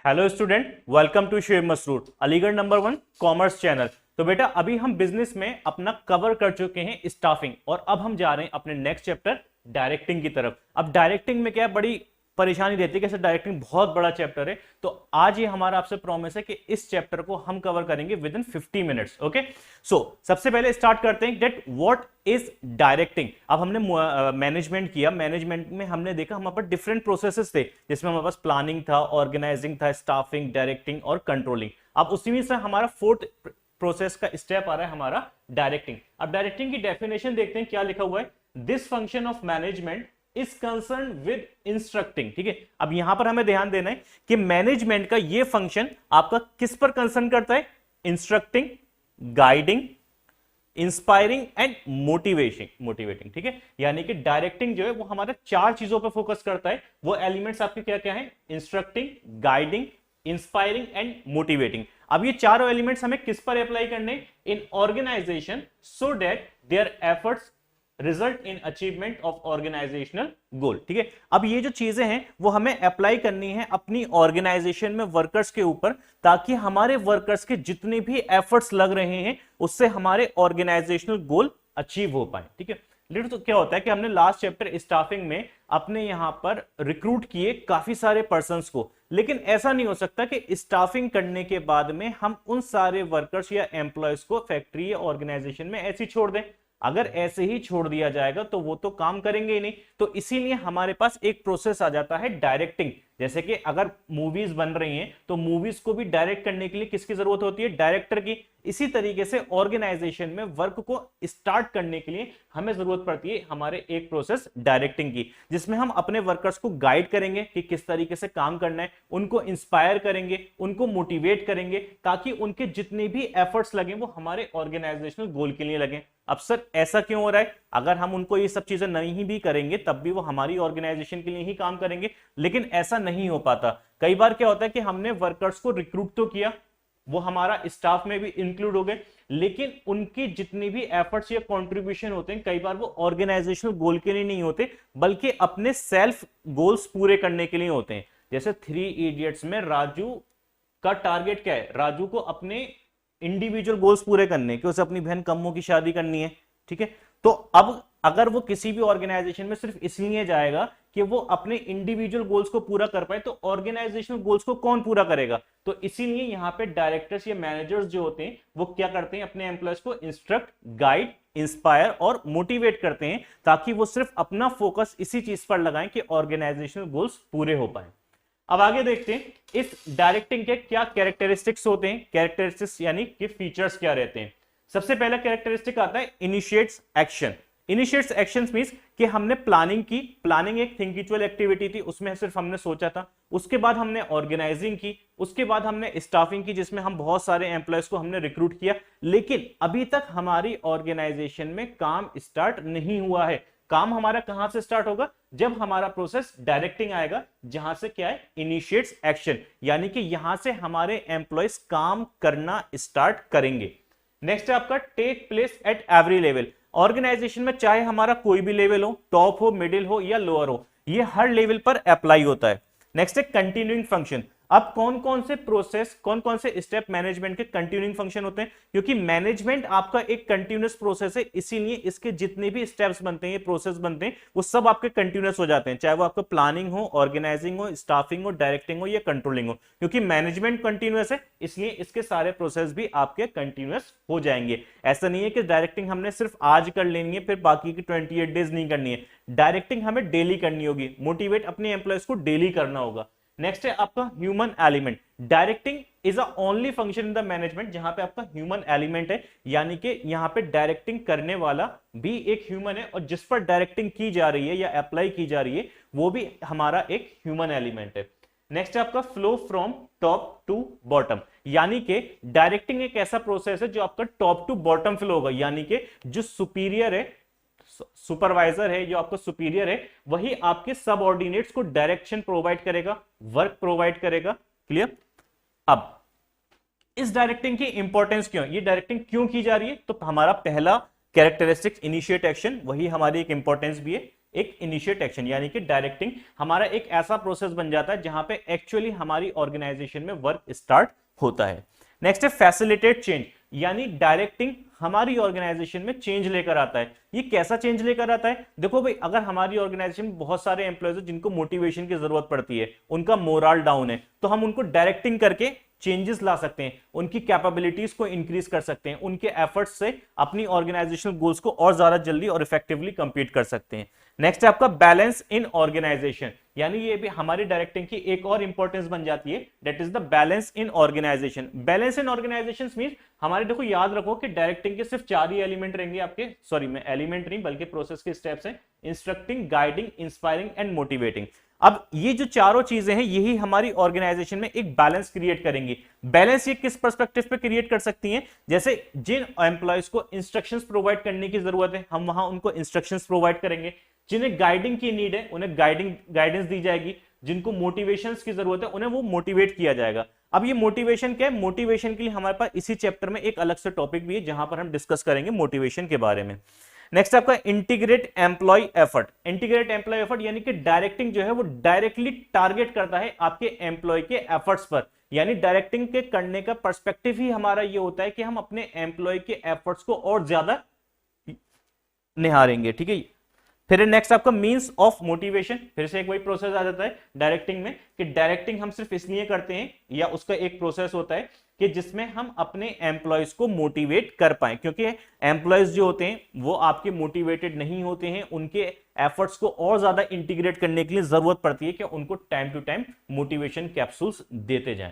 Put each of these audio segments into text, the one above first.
Hello student, welcome to Shoaib Masroor, Aligarh number 1 commerce channel. तो बेटा अभी हम बिजनेस में अपना कवर कर चुके हैं स्टाफिंग, और अब हम जा रहे हैं अपने नेक्स्ट चैप्टर डायरेक्टिंग की तरफ। अब डायरेक्टिंग में क्या है, बड़ी परेशानी रहती है कि डायरेक्टिंग बहुत बड़ा चैप्टर है। तो आज ये हमारा आपसे प्रॉमिस है कि इस चैप्टर को हम कवर करेंगे विद इन 50 मिनट्स। ओके, सो सबसे पहले स्टार्ट करते हैं डेट व्हाट इज डायरेक्टिंग। अब हमने मैनेजमेंट किया, मैनेजमेंट में हमने देखा हमारे पास डिफरेंट प्रोसेसेस थे, जिसमें हमारे पास प्लानिंग था, ऑर्गेनाइजिंग था, स्टाफिंग, डायरेक्टिंग और कंट्रोलिंग। अब उसी में से हमारा फोर्थ प्रोसेस का स्टेप आ रहा है हमारा डायरेक्टिंग। अब डायरेक्टिंग की डेफिनेशन देखते हैं, क्या लिखा हुआ है। This function of management is concern with instructing. ठीक है, अब यहां पर हमें ध्यान देना है कि मैनेजमेंट का ये फंक्शन आपका किस पर कंसर्न करता है। Instructing, guiding, inspiring and motivating. ठीक है, यानी कि डायरेक्टिंग जो है वो हमारे चार चीजों पर फोकस करता है। वो एलिमेंट्स आपके क्या क्या है, instructing, guiding, inspiring and motivating. अब ये चारों एलिमेंट्स हमें किस पर अप्लाई करने, in organization, so that their efforts result in achievement of organizational goal. ठीक है, अब ये जो चीजें हैं वो हमें अप्लाई करनी है अपनी ऑर्गेनाइजेशन में वर्कर्स के ऊपर, ताकि हमारे वर्कर्स के जितने भी एफर्ट्स लग रहे हैं उससे हमारे ऑर्गेनाइजेशनल गोल अचीव हो पाए। ठीक है, लेकिन तो क्या होता है कि हमने लास्ट चैप्टर स्टाफिंग में अपने यहां पर रिक्रूट किए काफी सारे पर्संस को, लेकिन ऐसा नहीं हो सकता कि स्टाफिंग करने के बाद में हम उन सारे वर्कर्स या एम्प्लॉयज को फैक्ट्री या ऑर्गेनाइजेशन में ऐसे ही छोड़ दें। अगर ऐसे ही छोड़ दिया जाएगा तो वो तो काम करेंगे ही नहीं। तो इसीलिए हमारे पास एक प्रोसेस आ जाता है डायरेक्टिंग। जैसे कि अगर मूवीज बन रही हैं तो मूवीज को भी डायरेक्ट करने के लिए किसकी जरूरत होती है, डायरेक्टर की। इसी तरीके से ऑर्गेनाइजेशन में वर्क को स्टार्ट करने के लिए हमें जरूरत पड़ती है हमारे एक प्रोसेस डायरेक्टिंग की, जिसमें हम अपने वर्कर्स को गाइड करेंगे कि किस तरीके से काम करना है, उनको इंस्पायर करेंगे, उनको मोटिवेट करेंगे, ताकि उनके जितने भी एफर्ट्स लगे वो हमारे ऑर्गेनाइजेशनल गोल के लिए लगे। अब सर ऐसा क्यों हो रहा है, अगर हम उनको ये सब चीजें नहीं भी करेंगे तब भी वो हमारी ऑर्गेनाइजेशन के लिए ही काम करेंगे। लेकिन ऐसा नहीं हो पाता। कई बार क्या होता है कि हमने वर्कर्स को रिक्रूट तो किया, वो हमारा स्टाफ में भी इंक्लूड हो गए, लेकिन उनके जितने भी एफर्ट्स या कंट्रीब्यूशन होते हैं कई बार वो ऑर्गेनाइजेशनल गोल के लिए नहीं होते, बल्कि अपने सेल्फ गोल्स पूरे करने के लिए होते हैं। जैसे 3 इडियट्स में राजू का टारगेट क्या है, राजू को अपने इंडिविजुअल गोल्स पूरे करने के, उसे अपनी बहन कम्मो की शादी करनी है। ठीक है, तो अब अगर वो किसी भी ऑर्गेनाइजेशन में सिर्फ इसलिए जाएगा कि वो अपने इंडिविजुअल गोल्स को पूरा कर पाए, तो ऑर्गेनाइजेशनल गोल्स को कौन पूरा करेगा। तो इसीलिए यहां पे डायरेक्टर्स या मैनेजर्स जो होते हैं वो क्या करते हैं, अपने एम्प्लॉयज को इंस्ट्रक्ट, गाइड, इंस्पायर और मोटिवेट करते हैं, ताकि वो सिर्फ अपना फोकस इसी चीज पर लगाएं कि ऑर्गेनाइजेशनल गोल्स पूरे हो पाए। अब आगे देखते हैं इस डायरेक्टिंग के क्या कैरेक्टरिस्टिक्स होते हैं। कैरेक्टरिस्टिक्स यानी कि फीचर्स क्या रहते हैं। सबसे पहला कैरेक्टरिस्टिक आता है initiates action. Initiates action means कि हमने प्लानिंग की, प्लानिंग एक थिंकिचुअल एक्टिविटी थी, उसमें सिर्फ हमने सोचा था। उसके बाद हमने ऑर्गेनाइजिंग की, उसके बाद हमने स्टाफिंग की, जिसमें हम बहुत सारे एम्प्लॉयज को हमने रिक्रूट किया। लेकिन अभी तक हमारी ऑर्गेनाइजेशन में काम स्टार्ट नहीं हुआ है। काम हमारा कहां से स्टार्ट होगा, जब हमारा प्रोसेस डायरेक्टिंग आएगा, जहां से क्या है, इनिशिएट्स एक्शन, यानी कि यहां से हमारे एम्प्लॉयज काम करना स्टार्ट करेंगे। नेक्स्ट है आपका take place at every level. Organisation में चाहे हमारा कोई भी लेवल हो, टॉप हो, मिडिल हो या लोअर हो, ये हर लेवल पर अप्लाई होता है। नेक्स्ट है कंटिन्यूइंग फंक्शन। अब कौन कौन से प्रोसेस, कौन कौन से स्टेप मैनेजमेंट के कंटिन्यूइंग फंक्शन होते हैं, क्योंकि मैनेजमेंट आपका एक कंटिन्यूअस प्रोसेस है, इसीलिए इसके जितने भी स्टेप्स बनते हैं, प्रोसेस बनते हैं, वो सब आपके कंटिन्यूअस हो जाते हैं, चाहे वो आपका प्लानिंग हो, ऑर्गेनाइजिंग हो, स्टाफिंग हो, डायरेक्टिंग हो या कंट्रोलिंग हो। क्योंकि मैनेजमेंट कंटिन्यूअस है, इसलिए इसके सारे प्रोसेस भी आपके कंटिन्यूअस हो जाएंगे। ऐसा नहीं है कि डायरेक्टिंग हमने सिर्फ आज कर लेनी है, फिर बाकी की 28 डेज नहीं करनी है। डायरेक्टिंग हमें डेली करनी होगी, मोटिवेट अपने एम्प्लॉयज को डेली करना होगा। नेक्स्ट है आपका human element. Directing is a only function in the management जहां पे आपका ह्यूमन एलिमेंट है, यानी कि यहां पे डायरेक्टिंग करने वाला भी एक ह्यूमन है, और जिस पर डायरेक्टिंग की जा रही है या अप्लाई की जा रही है वो भी हमारा एक ह्यूमन एलिमेंट है। नेक्स्ट है आपका flow from top to bottom, यानी कि डायरेक्टिंग एक ऐसा प्रोसेस है जो आपका टॉप टू बॉटम फ्लो होगा, यानी कि जो सुपीरियर है, सुपरवाइजर है, जो आपका सुपीरियर है, वही आपके सबऑर्डिनेट्स को डायरेक्शन प्रोवाइड करेगा, वर्क प्रोवाइड करेगा। क्लियर। अब इस डायरेक्टिंग की इंपॉर्टेंस क्यों, ये डायरेक्टिंग क्यों की जा रही है, तो हमारा पहला कैरेक्टरिस्टिक्स, इनिशिएट एक्शन, वही हमारी एक इंपॉर्टेंस भी है, एक इनिशिएट एक्शन यानी कि डायरेक्टिंग हमारा एक ऐसा प्रोसेस बन जाता है जहां पे एक्चुअली हमारी ऑर्गेनाइजेशन में वर्क स्टार्ट होता है। नेक्स्ट है फैसिलिटेट चेंज, यानी डायरेक्टिंग हमारी ऑर्गेनाइजेशन में चेंज लेकर आता है। ये कैसा चेंज लेकर आता है? देखो भाई, अगर हमारी ऑर्गेनाइजेशन में बहुत सारे एम्प्लॉयज हैं जिनको मोटिवेशन की जरूरत पड़ती है, उनका मोरल डाउन है, तो हम उनको डायरेक्टिंग करके चेंजेस ला सकते हैं, उनकी कैपेबिलिटीज को इंक्रीज कर सकते हैं, उनके एफर्ट्स से अपनी ऑर्गेनाइजेशनल गोल्स को और ज्यादा जल्दी और इफेक्टिवली कंप्लीट कर सकते हैं। नेक्स्ट है आपका बैलेंस इन ऑर्गेनाइजेशन, यानी ये भी हमारी डायरेक्टिंग की एक और इंपॉर्टेंस बन जाती है, that is the balance in organisation. Balance in organisation means हमारे, देखो याद रखो कि डायरेक्टिंग के सिर्फ 4 ही एलिमेंट रहेंगे आपके, सॉरी मैं एलिमेंट नहीं बल्कि प्रोसेस के स्टेप्स हैं, instructing, guiding, inspiring and motivating. अब ये जो चारों चीजें हैं यही हमारी ऑर्गेनाइजेशन में एक बैलेंस क्रिएट करेंगी। बैलेंस ये किस पर्सपेक्टिव पे क्रिएट कर सकती हैं? जैसे जिन एम्प्लॉयज को इंस्ट्रक्शंस प्रोवाइड करने की जरूरत है, हम वहां उनको इंस्ट्रक्शंस प्रोवाइड करेंगे। जिन्हें गाइडिंग की नीड है उन्हें गाइडेंस दी जाएगी। जिनको मोटिवेशंस की जरूरत है उन्हें वो मोटिवेट किया जाएगा। अब ये मोटिवेशन क्या है? मोटिवेशन के लिए हमारे पास इसी चैप्टर में एक अलग से टॉपिक भी है जहां पर हम डिस्कस करेंगे मोटिवेशन के बारे में। नेक्स्ट आपका integrate employ effort. Integrate employ effort यानी कि डायरेक्टिंग जो है वो डायरेक्टली टारगेट करता है आपके एम्प्लॉय के एफर्ट्स पर, यानी डायरेक्टिंग के करने का पर्सपेक्टिव ही हमारा ये होता है कि हम अपने एम्प्लॉय के एफर्ट्स को और ज्यादा निहारेंगे। ठीक है। फिर नेक्स्ट आपका मींस ऑफ मोटिवेशन, फिर से एक वही प्रोसेस आ जाता है डायरेक्टिंग में कि डायरेक्टिंग हम सिर्फ इसलिए करते हैं, या उसका एक प्रोसेस होता है कि जिसमें हम अपने एम्प्लॉयज को मोटिवेट कर पाए, क्योंकि एम्प्लॉयज जो होते हैं वो आपके मोटिवेटेड नहीं होते हैं, उनके एफर्ट्स को और ज्यादा इंटीग्रेट करने के लिए जरूरत पड़ती है कि उनको time to time motivation capsules देते जाएं।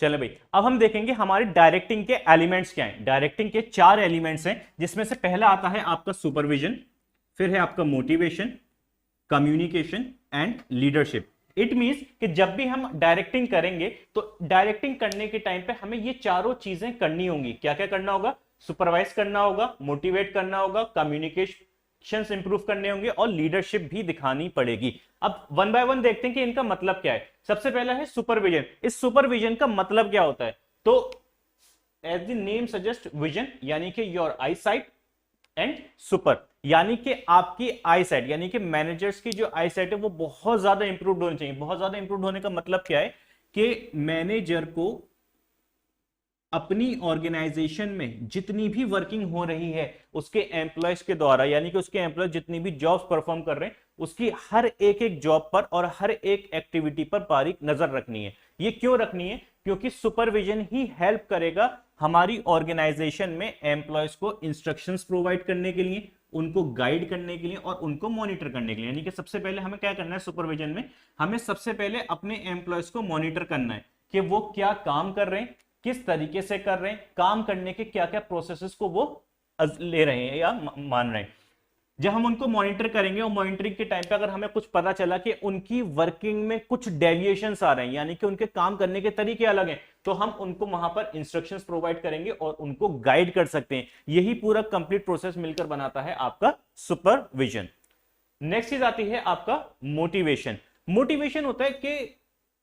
चलो भाई, अब हम देखेंगे हमारे डायरेक्टिंग के एलिमेंट्स क्या हैं। डायरेक्टिंग के 4 एलिमेंट्स हैं, जिसमें से पहला आता है आपका सुपरविजन, फिर है आपका motivation, communication and leadership. It means कि जब भी हम डायरेक्टिंग करेंगे तो डायरेक्टिंग करने के टाइम पे हमें ये चारों चीजें करनी होंगी। क्या क्या करना होगा? सुपरवाइज करना होगा, मोटिवेट करना होगा, कम्युनिकेशन इंप्रूव करने होंगे और लीडरशिप भी दिखानी पड़ेगी। अब वन बाय वन देखते हैं कि इनका मतलब क्या है। सबसे पहला है सुपरविजन। इस सुपरविजन का मतलब क्या होता है? तो as the name suggest, vision यानी कि your eyesight and super यानी कि आपकी आई साइट, यानी कि मैनेजर्स की जो आई साइट है वो बहुत ज्यादा इंप्रूव होनी चाहिए। बहुत ज्यादा इंप्रूव होने का मतलब क्या है कि मैनेजर को अपनी ऑर्गेनाइजेशन में जितनी भी वर्किंग हो रही है उसके एम्प्लॉयज के द्वारा, यानी कि उसके एम्प्लॉय जितनी भी जॉब्स परफॉर्म कर रहे हैं उसकी हर एक एक जॉब पर और हर एक एक्टिविटी पर बारीक नजर रखनी है। ये क्यों रखनी है? क्योंकि सुपरविजन ही हेल्प करेगा हमारी ऑर्गेनाइजेशन में एम्प्लॉयज को इंस्ट्रक्शंस प्रोवाइड करने के लिए, उनको गाइड करने के लिए और उनको मॉनिटर करने के लिए। यानी कि सबसे पहले हमें क्या करना है सुपरविजन में? हमें सबसे पहले अपने एम्प्लॉयज को मॉनिटर करना है कि वो क्या काम कर रहे हैं, किस तरीके से कर रहे हैं, काम करने के क्या क्या प्रोसेसेस को वो ले रहे हैं या मान रहे हैं। जब हम उनको मॉनिटर करेंगे और मॉनिटरिंग के टाइम पे अगर हमें कुछ पता चला कि उनकी वर्किंग में कुछ डेविएशंस आ रहे हैं, यानी कि उनके काम करने के तरीके अलग हैं, तो हम उनको वहां पर इंस्ट्रक्शंस प्रोवाइड करेंगे और उनको गाइड कर सकते हैं। यही पूरा कंप्लीट प्रोसेस मिलकर बनाता है आपका सुपरविजन। नेक्स्ट चीज आती है आपका मोटिवेशन। मोटिवेशन होता है कि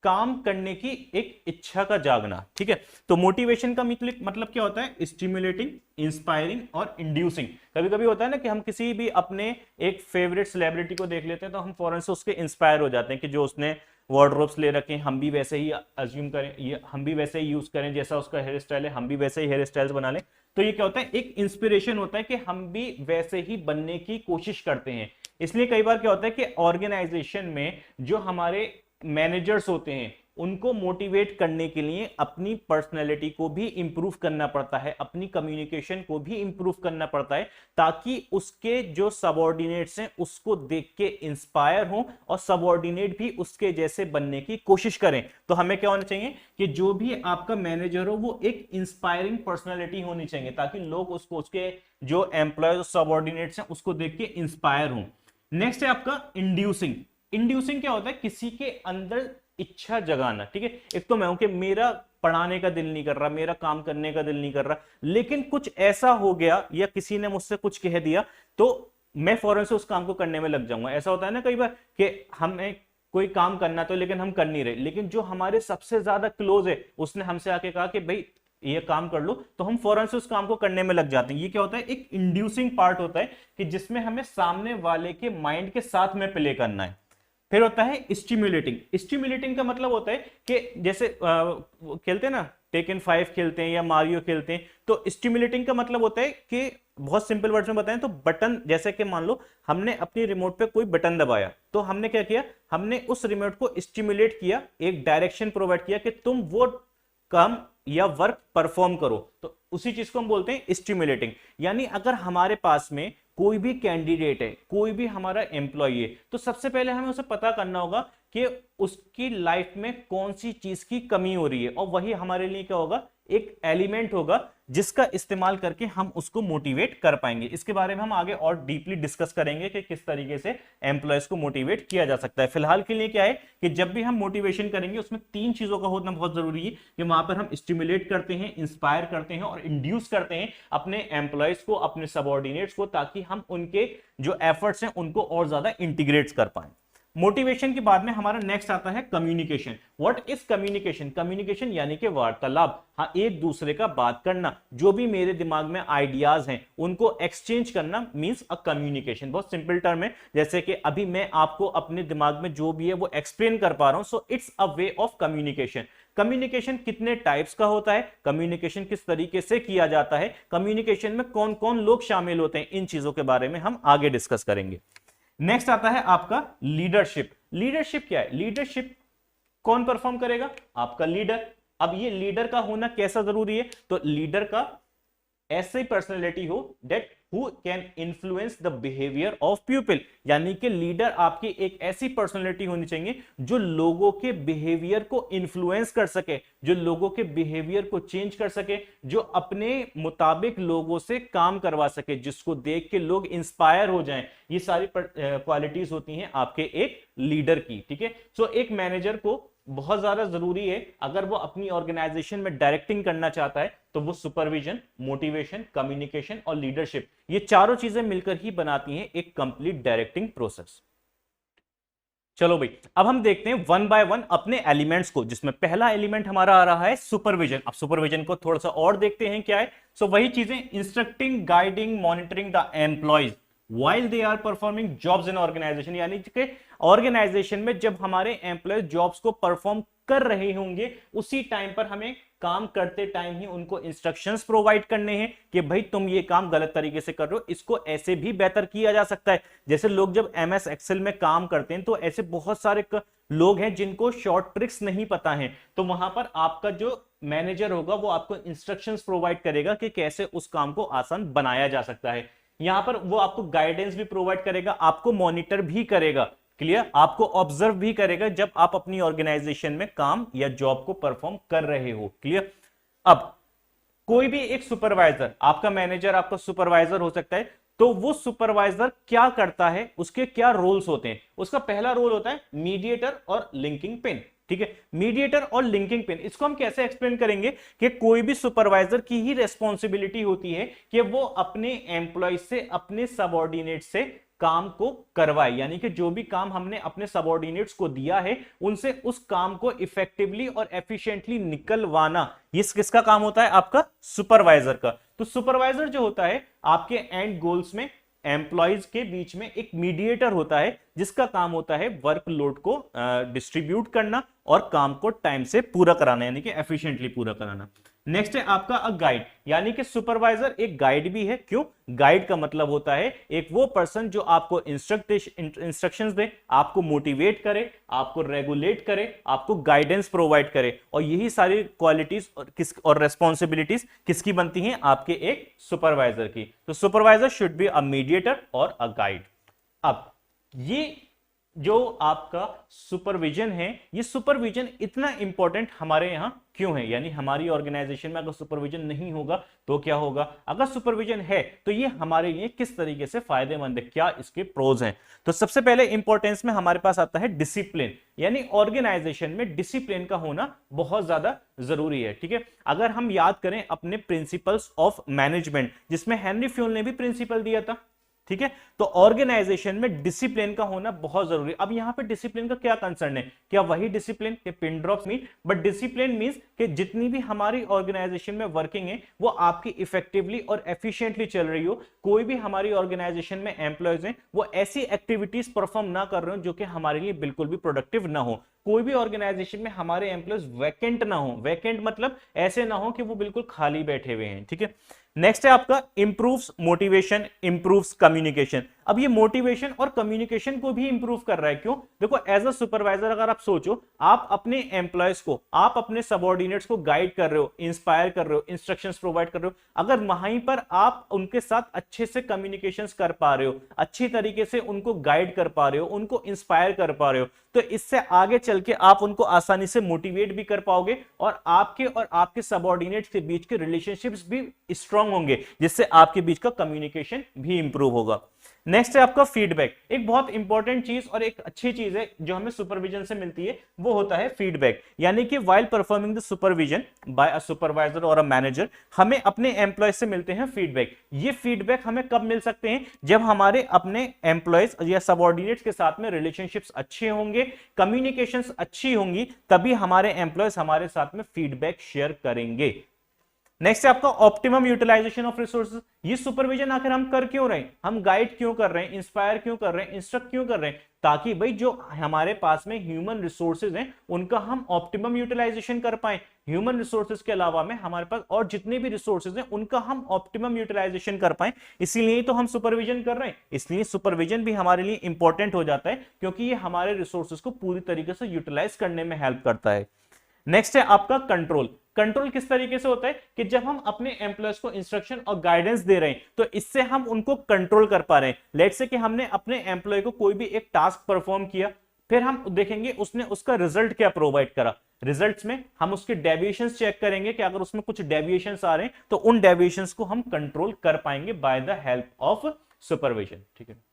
काम करने की एक इच्छा का जागना। ठीक है। तो मोटिवेशन का मतलब क्या होता है? स्टिमुलेटिंग, इंस्पायरिंग और इंड्यूसिंग। कभी कभी होता है ना कि हम किसी भी अपने एक फेवरेट सेलिब्रिटी को देख लेते हैं तो हम फौरन से उसके इंस्पायर हो जाते हैं कि जो उसने वार्डरोब्स ले रखे हैं हम भी वैसे ही अज्यूम करें, हम भी वैसे ही यूज करें, जैसा उसका हेयर स्टाइल है हम भी वैसे ही हेयर स्टाइल्स बना लें। तो ये क्या होता है? एक इंस्पिरेशन होता है कि हम भी वैसे ही बनने की कोशिश करते हैं। इसलिए कई बार क्या होता है कि ऑर्गेनाइजेशन में जो हमारे मैनेजर्स होते हैं उनको मोटिवेट करने के लिए अपनी पर्सनैलिटी को भी इंप्रूव करना पड़ता है, अपनी कम्युनिकेशन को भी इंप्रूव करना पड़ता है, ताकि उसके जो सबऑर्डिनेट्स हैं उसको देख के इंस्पायर हो और सबऑर्डिनेट भी उसके जैसे बनने की कोशिश करें। तो हमें क्या होना चाहिए कि जो भी आपका मैनेजर हो वो एक इंस्पायरिंग पर्सनैलिटी होनी चाहिए, ताकि लोग उसको, उसके जो एम्प्लॉय सबऑर्डिनेट्स हैं उसको देख के इंस्पायर हो। नेक्स्ट है आपका इंड्यूसिंग। इंड्यूसिंग क्या होता है? किसी के अंदर इच्छा जगाना। ठीक है। एक तो मैं हूं कि मेरा पढ़ाने का दिल नहीं कर रहा, मेरा काम करने का दिल नहीं कर रहा, लेकिन कुछ ऐसा हो गया या किसी ने मुझसे कुछ कह दिया तो मैं फौरन से उस काम को करने में लग जाऊंगा। ऐसा होता है ना कई बार कि हमें कोई काम करना तो लेकिन हम कर नहीं रहे, लेकिन जो हमारे सबसे ज्यादा क्लोज है उसने हमसे आके कहा कि भाई ये काम कर लो, तो हम फौरन से उस काम को करने में लग जाते हैं। ये क्या होता है, एक इंड्यूसिंग पार्ट होता है कि जिसमें हमें सामने वाले के माइंड के साथ में प्ले करना है। फिर होता है स्टिम्युलेटिंग। स्टिम्युलेटिंग का मतलब होता है कि जैसे खेलते हैं ना, टेकन 5 खेलते हैं या मारियो खेलते हैं, तो स्टिम्युलेटिंग का मतलब होता है कि बहुत सिंपल वर्ड्स में बताएं तो बटन, जैसे कि मान लो हमने अपनी रिमोट पे कोई बटन दबाया, तो हमने क्या किया, हमने उस रिमोट को स्टिम्युलेट किया, एक डायरेक्शन प्रोवाइड किया कि तुम वो काम या वर्क परफॉर्म करो, तो उसी चीज को हम बोलते हैं स्टिम्युलेटिंग। यानी अगर हमारे पास में कोई भी कैंडिडेट है, कोई भी हमारा एम्प्लॉय है, तो सबसे पहले हमें उसे पता करना होगा कि उसकी लाइफ में कौन सी चीज की कमी हो रही है, और वही हमारे लिए क्या होगा, एक एलिमेंट होगा जिसका इस्तेमाल करके हम उसको मोटिवेट कर पाएंगे। इसके बारे में हम आगे और डीपली डिस्कस करेंगे कि किस तरीके से एम्प्लॉयज को मोटिवेट किया जा सकता है। फिलहाल के लिए क्या है कि जब भी हम मोटिवेशन करेंगे उसमें 3 चीजों का होना बहुत जरूरी है कि वहां पर हम स्टिमुलेट करते हैं, इंस्पायर करते हैं और इंड्यूस करते हैं अपने एम्प्लॉयज को, अपने सबऑर्डिनेट्स को, ताकि हम उनके जो एफर्ट्स हैं उनको और ज्यादा इंटीग्रेट कर पाए। मोटिवेशन के बाद में हमारा नेक्स्ट आता है communication. What is communication? Communication यानी कि वार्तालाप, हाँ, एक दूसरे का बात करना, जो भी मेरे दिमाग में आइडियाज हैं उनको एक्सचेंज करना मींस अ कम्युनिकेशन। बहुत सिंपल टर्म है, जैसे कि अभी मैं आपको अपने दिमाग में जो भी है वो एक्सप्लेन कर पा रहा हूं, so it's a way of communication. Communication कितने टाइप्स का होता है, कम्युनिकेशन किस तरीके से किया जाता है, कम्युनिकेशन में कौन कौन लोग शामिल होते हैं, इन चीजों के बारे में हम आगे डिस्कस करेंगे। नेक्स्ट आता है आपका लीडरशिप। लीडरशिप क्या है? लीडरशिप कौन परफॉर्म करेगा? आपका लीडर। अब ये लीडर का होना कैसा जरूरी है? तो लीडर का ऐसी पर्सनैलिटी हो that who can influence the behaviour of people, यानी कि लीडर आपकी एक ऐसी पर्सनैलिटी होनी चाहिए जो लोगों के बिहेवियर को इन्फ्लुएंस कर सके, जो लोगों के बिहेवियर को चेंज कर सके, जो अपने मुताबिक लोगों से काम करवा सके, जिसको देख के लोग इंस्पायर हो जाएं। ये सारी क्वालिटीज होती हैं आपके एक लीडर की, ठीक है। सो एक मैनेजर को बहुत ज्यादा जरूरी है, अगर वो अपनी ऑर्गेनाइजेशन में डायरेक्टिंग करना चाहता है तो वो सुपरविजन, मोटिवेशन, कम्युनिकेशन और लीडरशिप, ये चारों चीजें मिलकर ही बनाती हैं एक कंप्लीट डायरेक्टिंग प्रोसेस। चलो भाई, अब हम देखते हैं वन बाय वन अपने एलिमेंट्स को, जिसमें पहला एलिमेंट हमारा आ रहा है सुपरविजन। अब सुपरविजन को थोड़ा सा और देखते हैं क्या है। सो वही चीजें, instructing, guiding, monitoring the employees while they are performing jobs in organization, यानी कि ऑर्गेनाइजेशन में जब हमारे एम्प्लॉय जॉब्स को परफॉर्म कर रहे होंगे उसी टाइम पर हमें काम करते टाइम ही उनको इंस्ट्रक्शंस प्रोवाइड करने हैं कि भाई तुम ये काम गलत तरीके से कर रहे हो, इसको ऐसे भी बेहतर किया जा सकता है। जैसे लोग जब MS एक्सेल में काम करते हैं तो ऐसे बहुत सारे लोग हैं जिनको शॉर्ट ट्रिक्स नहीं पता है, तो वहां पर आपका जो मैनेजर होगा वो आपको इंस्ट्रक्शंस प्रोवाइड करेगा कि कैसे उस काम को आसान बनाया जा सकता है। यहां पर वो आपको गाइडेंस भी प्रोवाइड करेगा, आपको मॉनिटर भी करेगा, क्लियर, आपको ऑब्जर्व भी करेगा जब आप अपनी ऑर्गेनाइजेशन में काम या जॉब को परफॉर्म कर रहे हो, क्लियर। अब कोई भी एक सुपरवाइजर, आपका मैनेजर आपका सुपरवाइजर हो सकता है, तो वो सुपरवाइजर क्या करता है, उसके क्या रोल्स होते हैं? उसका पहला रोल होता है मीडिएटर और लिंकिंग पिन, ठीक है। मीडिएटर और लिंकिंग पिन, इसको हम कैसे एक्सप्लेन करेंगे कि कोई भी सुपरवाइजर की ही रेस्पॉन्सिबिलिटी होती है कि वो अपने एम्प्लॉय से, अपने सबऑर्डिनेट से काम को करवाए, यानी कि जो भी काम हमने अपने सबऑर्डिनेट्स को दिया है उनसे उस काम को इफेक्टिवली और एफिशिएंटली निकलवाना, ये किसका काम होता है? आपका सुपरवाइजर का। तो सुपरवाइजर जो होता है आपके एंड गोल्स में एम्प्लॉयज के बीच में एक मीडिएटर होता है जिसका काम होता है वर्कलोड को डिस्ट्रीब्यूट करना और काम को टाइम से पूरा कराना, यानी कि एफिशिएंटली पूरा कराना। नेक्स्ट है आपका गाइड, यानी कि सुपरवाइजर एक गाइड भी है। क्यों? गाइड का मतलब होता है एक वो पर्सन जो आपको इंस्ट्रक्शंस दे, आपको मोटिवेट करे, आपको रेगुलेट करे, आपको गाइडेंस प्रोवाइड करे, और यही सारी क्वालिटीज और रेस्पॉन्सिबिलिटीज किसकी बनती हैं? आपके एक सुपरवाइजर की। तो supervisor should be a mediator और अ गाइड। अब ये जो आपका सुपरविजन है, ये सुपरविजन इतना इंपॉर्टेंट हमारे यहां क्यों है? यानी हमारी ऑर्गेनाइजेशन में अगर सुपरविजन नहीं होगा तो क्या होगा, अगर सुपरविजन है तो ये हमारे लिए किस तरीके से फायदेमंद है, क्या इसके प्रोज हैं? तो सबसे पहले इंपॉर्टेंस में हमारे पास आता है डिसिप्लिन, यानी ऑर्गेनाइजेशन में डिसिप्लिन का होना बहुत ज्यादा जरूरी है, ठीक है। अगर हम याद करें अपने प्रिंसिपल्स ऑफ मैनेजमेंट, जिसमें हेनरी फ्यूल ने भी प्रिंसिपल दिया था, ठीक है। तो ऑर्गेनाइजेशन में डिसिप्लिन का होना बहुत जरूरी है। अब यहां पे डिसिप्लिन का क्या कंसर्न है, क्या वही डिसिप्लिन के pin drops mean, but discipline means कि जितनी भी हमारी ऑर्गेनाइजेशन में वर्किंग है वो आपकी इफेक्टिवली और एफिशिएंटली चल रही हो। कोई भी हमारी ऑर्गेनाइजेशन में एम्प्लॉयज हैं वो ऐसी एक्टिविटीज परफॉर्म ना कर रहे हो जो कि हमारे लिए बिल्कुल भी प्रोडक्टिव ना हो। कोई भी ऑर्गेनाइजेशन में हमारे एम्प्लॉयज वैकेंट ना हो, वैकेंट मतलब ऐसे ना हो कि वो बिल्कुल खाली बैठे हुए हैं, ठीक है। नेक्स्ट है आपका इंप्रूव्स मोटिवेशन, इंप्रूव्स कम्युनिकेशन। अब ये मोटिवेशन और कम्युनिकेशन को भी इंप्रूव कर रहा है, क्यों? देखो एज अ सुपरवाइजर अगर आप सोचो, आप अपने एम्प्लॉयज को, आप अपने सबऑर्डिनेट्स को गाइड कर रहे हो, इंस्पायर कर रहे हो, इंस्ट्रक्शंस प्रोवाइड कर रहे हो, अगर वहीं पर आप उनके साथ अच्छे से कम्युनिकेशंस कर पा रहे हो, अच्छी तरीके से उनको गाइड कर पा रहे हो, उनको इंस्पायर कर पा रहे हो, तो इससे आगे चल के आप उनको आसानी से मोटिवेट भी कर पाओगे और आपके सबऑर्डिनेट्स के बीच के रिलेशनशिप्स भी स्ट्रांग होंगे, जिससे आपके बीच का कम्युनिकेशन भी इंप्रूव होगा। नेक्स्ट है आपका फीडबैक। एक बहुत इंपॉर्टेंट चीज और एक अच्छी चीज है जो हमें सुपरविजन से मिलती है, वो होता है फीडबैक। यानी कि while performing the supervision by a supervisor और अ मैनेजर, हमें अपने एम्प्लॉय से मिलते हैं फीडबैक। ये फीडबैक हमें कब मिल सकते हैं? जब हमारे अपने एम्प्लॉयज या सबऑर्डिनेट्स के साथ में रिलेशनशिप्स अच्छे होंगे, कम्युनिकेशंस अच्छी होंगी, तभी हमारे एम्प्लॉयज हमारे साथ में फीडबैक शेयर करेंगे। नेक्स्ट है आपका ऑप्टिमम यूटिलाइजेशन ऑफ रिसोर्सेज। ये सुपरविजन आखिर हम कर क्यों रहे हैं, हम गाइड क्यों कर रहे हैं, इंस्पायर क्यों कर रहे हैं, इंस्ट्रक्ट क्यों कर रहे हैं? ताकि भाई जो हमारे पास में ह्यूमन रिसोर्सेज हैं उनका हम ऑप्टिमम यूटिलाइजेशन कर पाए। ह्यूमन रिसोर्सेज के अलावा में हमारे पास और जितने भी रिसोर्सेज हैं उनका हम ऑप्टिमम यूटिलाइजेशन कर पाए, इसीलिए तो हम सुपरविजन कर रहे हैं। इसलिए सुपरविजन भी हमारे लिए इंपॉर्टेंट हो जाता है, क्योंकि ये हमारे रिसोर्सेज को पूरी तरीके से यूटिलाइज करने में हेल्प करता है। नेक्स्ट है आपका कंट्रोल। कंट्रोल किस तरीके से होता है कि जब हम अपने एम्प्लॉयज को इंस्ट्रक्शन और गाइडेंस दे रहे हैं तो इससे हम उनको कंट्रोल कर पा रहे हैं। लेट्स से कि हमने अपने एम्प्लॉय को कोई भी एक टास्क परफॉर्म किया, फिर हम देखेंगे उसने उसका रिजल्ट क्या प्रोवाइड करा। रिजल्ट्स में हम उसके डेविएशंस चेक करेंगे कि अगर उसमें कुछ डेविएशंस आ रहे हैं तो उन डेविएशंस को हम कंट्रोल कर पाएंगे by the help of supervision, ठीक है।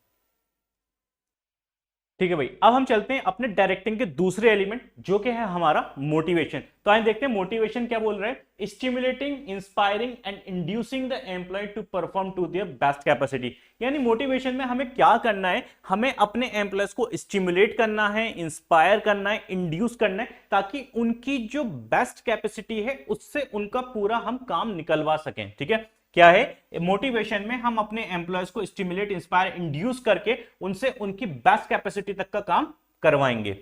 ठीक है भाई, अब हम चलते हैं अपने डायरेक्टिंग के दूसरे एलिमेंट जो कि है हमारा मोटिवेशन। तो आइए देखते हैं मोटिवेशन क्या बोल रहा है। Stimulating, inspiring and inducing the employ to perform to their best capacity. यानी मोटिवेशन में हमें क्या करना है, हमें अपने एम्प्लॉयज को स्टिमुलेट करना है, इंस्पायर करना है, इंड्यूस करना है, ताकि उनकी जो बेस्ट कैपेसिटी है उससे उनका पूरा हम काम निकलवा सकें, ठीक है। क्या है मोटिवेशन में, हम अपने एम्प्लॉयज को स्टिमुलेट, इंस्पायर, इंड्यूस करके उनसे उनकी बेस्ट कैपेसिटी तक का काम करवाएंगे।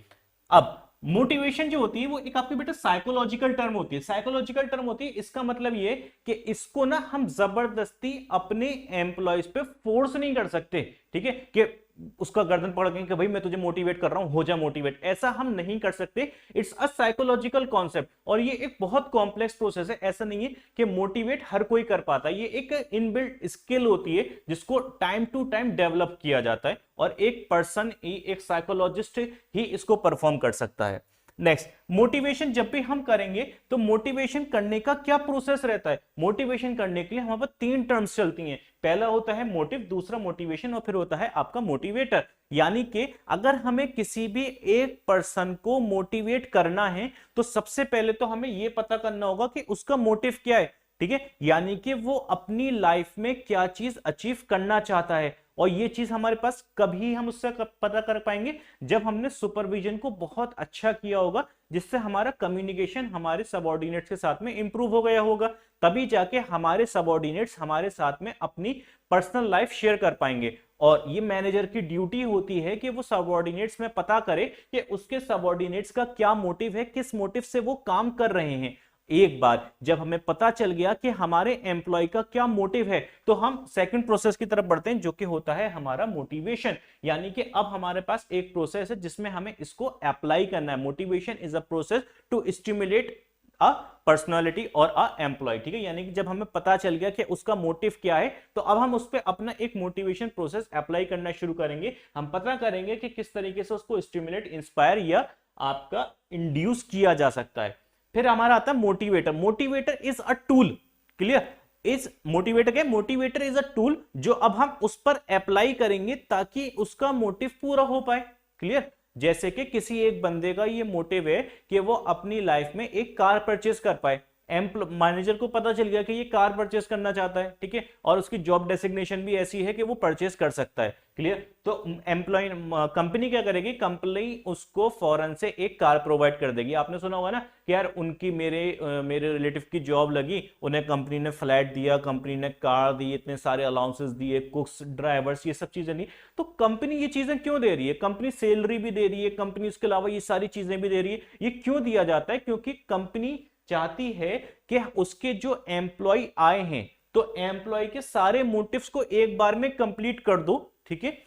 अब मोटिवेशन जो होती है वो एक आपकी बेटा साइकोलॉजिकल टर्म होती है। साइकोलॉजिकल टर्म होती है, इसका मतलब ये कि इसको ना हम जबरदस्ती अपने एम्प्लॉयज पे फोर्स नहीं कर सकते, ठीक है, कि उसका गर्दन पकड़ के कि भाई मैं तुझे मोटिवेट कर रहा हूं, हो जा मोटिवेट, ऐसा हम नहीं कर सकते। इट्स अ साइकोलॉजिकल कॉन्सेप्ट और ये एक बहुत कॉम्प्लेक्स प्रोसेस है। ऐसा नहीं है कि मोटिवेट हर कोई कर पाता है, ये एक इनबिल्ट स्किल होती है जिसको टाइम टू टाइम डेवलप किया जाता है और एक पर्सन ही, एक साइकोलॉजिस्ट ही इसको परफॉर्म कर सकता है। नेक्स्ट, मोटिवेशन जब भी हम करेंगे तो मोटिवेशन करने का क्या प्रोसेस रहता है? मोटिवेशन करने के लिए हमारे पास तीन टर्म्स चलती हैं। पहला होता है मोटिव, दूसरा मोटिवेशन और फिर होता है आपका मोटिवेटर। यानी कि अगर हमें किसी भी एक पर्सन को मोटिवेट करना है तो सबसे पहले तो हमें यह पता करना होगा कि उसका मोटिव क्या है, ठीक है, यानी कि वो अपनी लाइफ में क्या चीज अचीव करना चाहता है। और ये चीज हमारे पास कभी हम उससे पता कर पाएंगे जब हमने सुपरविजन को बहुत अच्छा किया होगा, जिससे हमारा कम्युनिकेशन हमारे सबऑर्डिनेट्स के साथ में इंप्रूव हो गया होगा। तभी जाके हमारे सबऑर्डिनेट्स हमारे साथ में अपनी पर्सनल लाइफ शेयर कर पाएंगे। और ये मैनेजर की ड्यूटी होती है कि वो सबऑर्डिनेट्स में पता करे कि उसके सबऑर्डिनेट्स का क्या मोटिव है, किस मोटिव से वो काम कर रहे हैं। एक बार जब हमें पता चल गया कि हमारे एम्प्लॉय का क्या मोटिव है तो हम सेकंड प्रोसेस की तरफ बढ़ते हैं जो कि होता है हमारा मोटिवेशन। यानी कि अब हमारे पास एक प्रोसेस है जिसमें हमें इसको अप्लाई करना है। Motivation is a process to stimulate a personality और अ एम्प्लॉय, ठीक है। यानी कि जब हमें पता चल गया कि उसका मोटिव क्या है तो अब हम उस पर अपना एक मोटिवेशन प्रोसेस अप्लाई करना शुरू करेंगे। हम पता करेंगे कि किस तरीके से उसको स्टिमुलेट, इंस्पायर या आपका इंड्यूस किया जा सकता है। फिर हमारा आता है motivator. Motivator is a tool, clear, is motivator क्या? मोटिवेटर इज अ टूल जो अब हम उस पर अप्लाई करेंगे ताकि उसका मोटिव पूरा हो पाए, क्लियर। जैसे कि किसी एक बंदे का ये मोटिव है कि वो अपनी लाइफ में एक कार परचेज कर पाए, मैनेजर को पता चल गया कि ये कार परचेस करना चाहता है, ठीक है, और उसकी जॉब डेसिग्नेशन भी ऐसी है कि वो परचेस कर सकता है, क्लियर। तो एम्प्लॉय कंपनी क्या करेगी, कंपनी उसको फौरन से एक कार प्रोवाइड कर देगी। आपने सुना होगा ना कि यार उनकी मेरे रिलेटिव की जॉब लगी, उन्हें कंपनी ने फ्लैट दिया, कंपनी ने कार दी, इतने सारे अलाउंसेस दिए, कुक्स, ड्राइवर्स, ये सब चीजें दी। तो कंपनी ये चीजें क्यों दे रही है, कंपनी सैलरी भी दे रही है, कंपनी उसके अलावा ये सारी चीजें भी दे रही है। ये क्यों दिया जाता है, क्योंकि कंपनी चाहती है कि उसके जो एम्प्लॉय आए हैं तो एम्प्लॉय के सारे मोटिव्स को एक बार में कंप्लीट कर दो, ठीक है।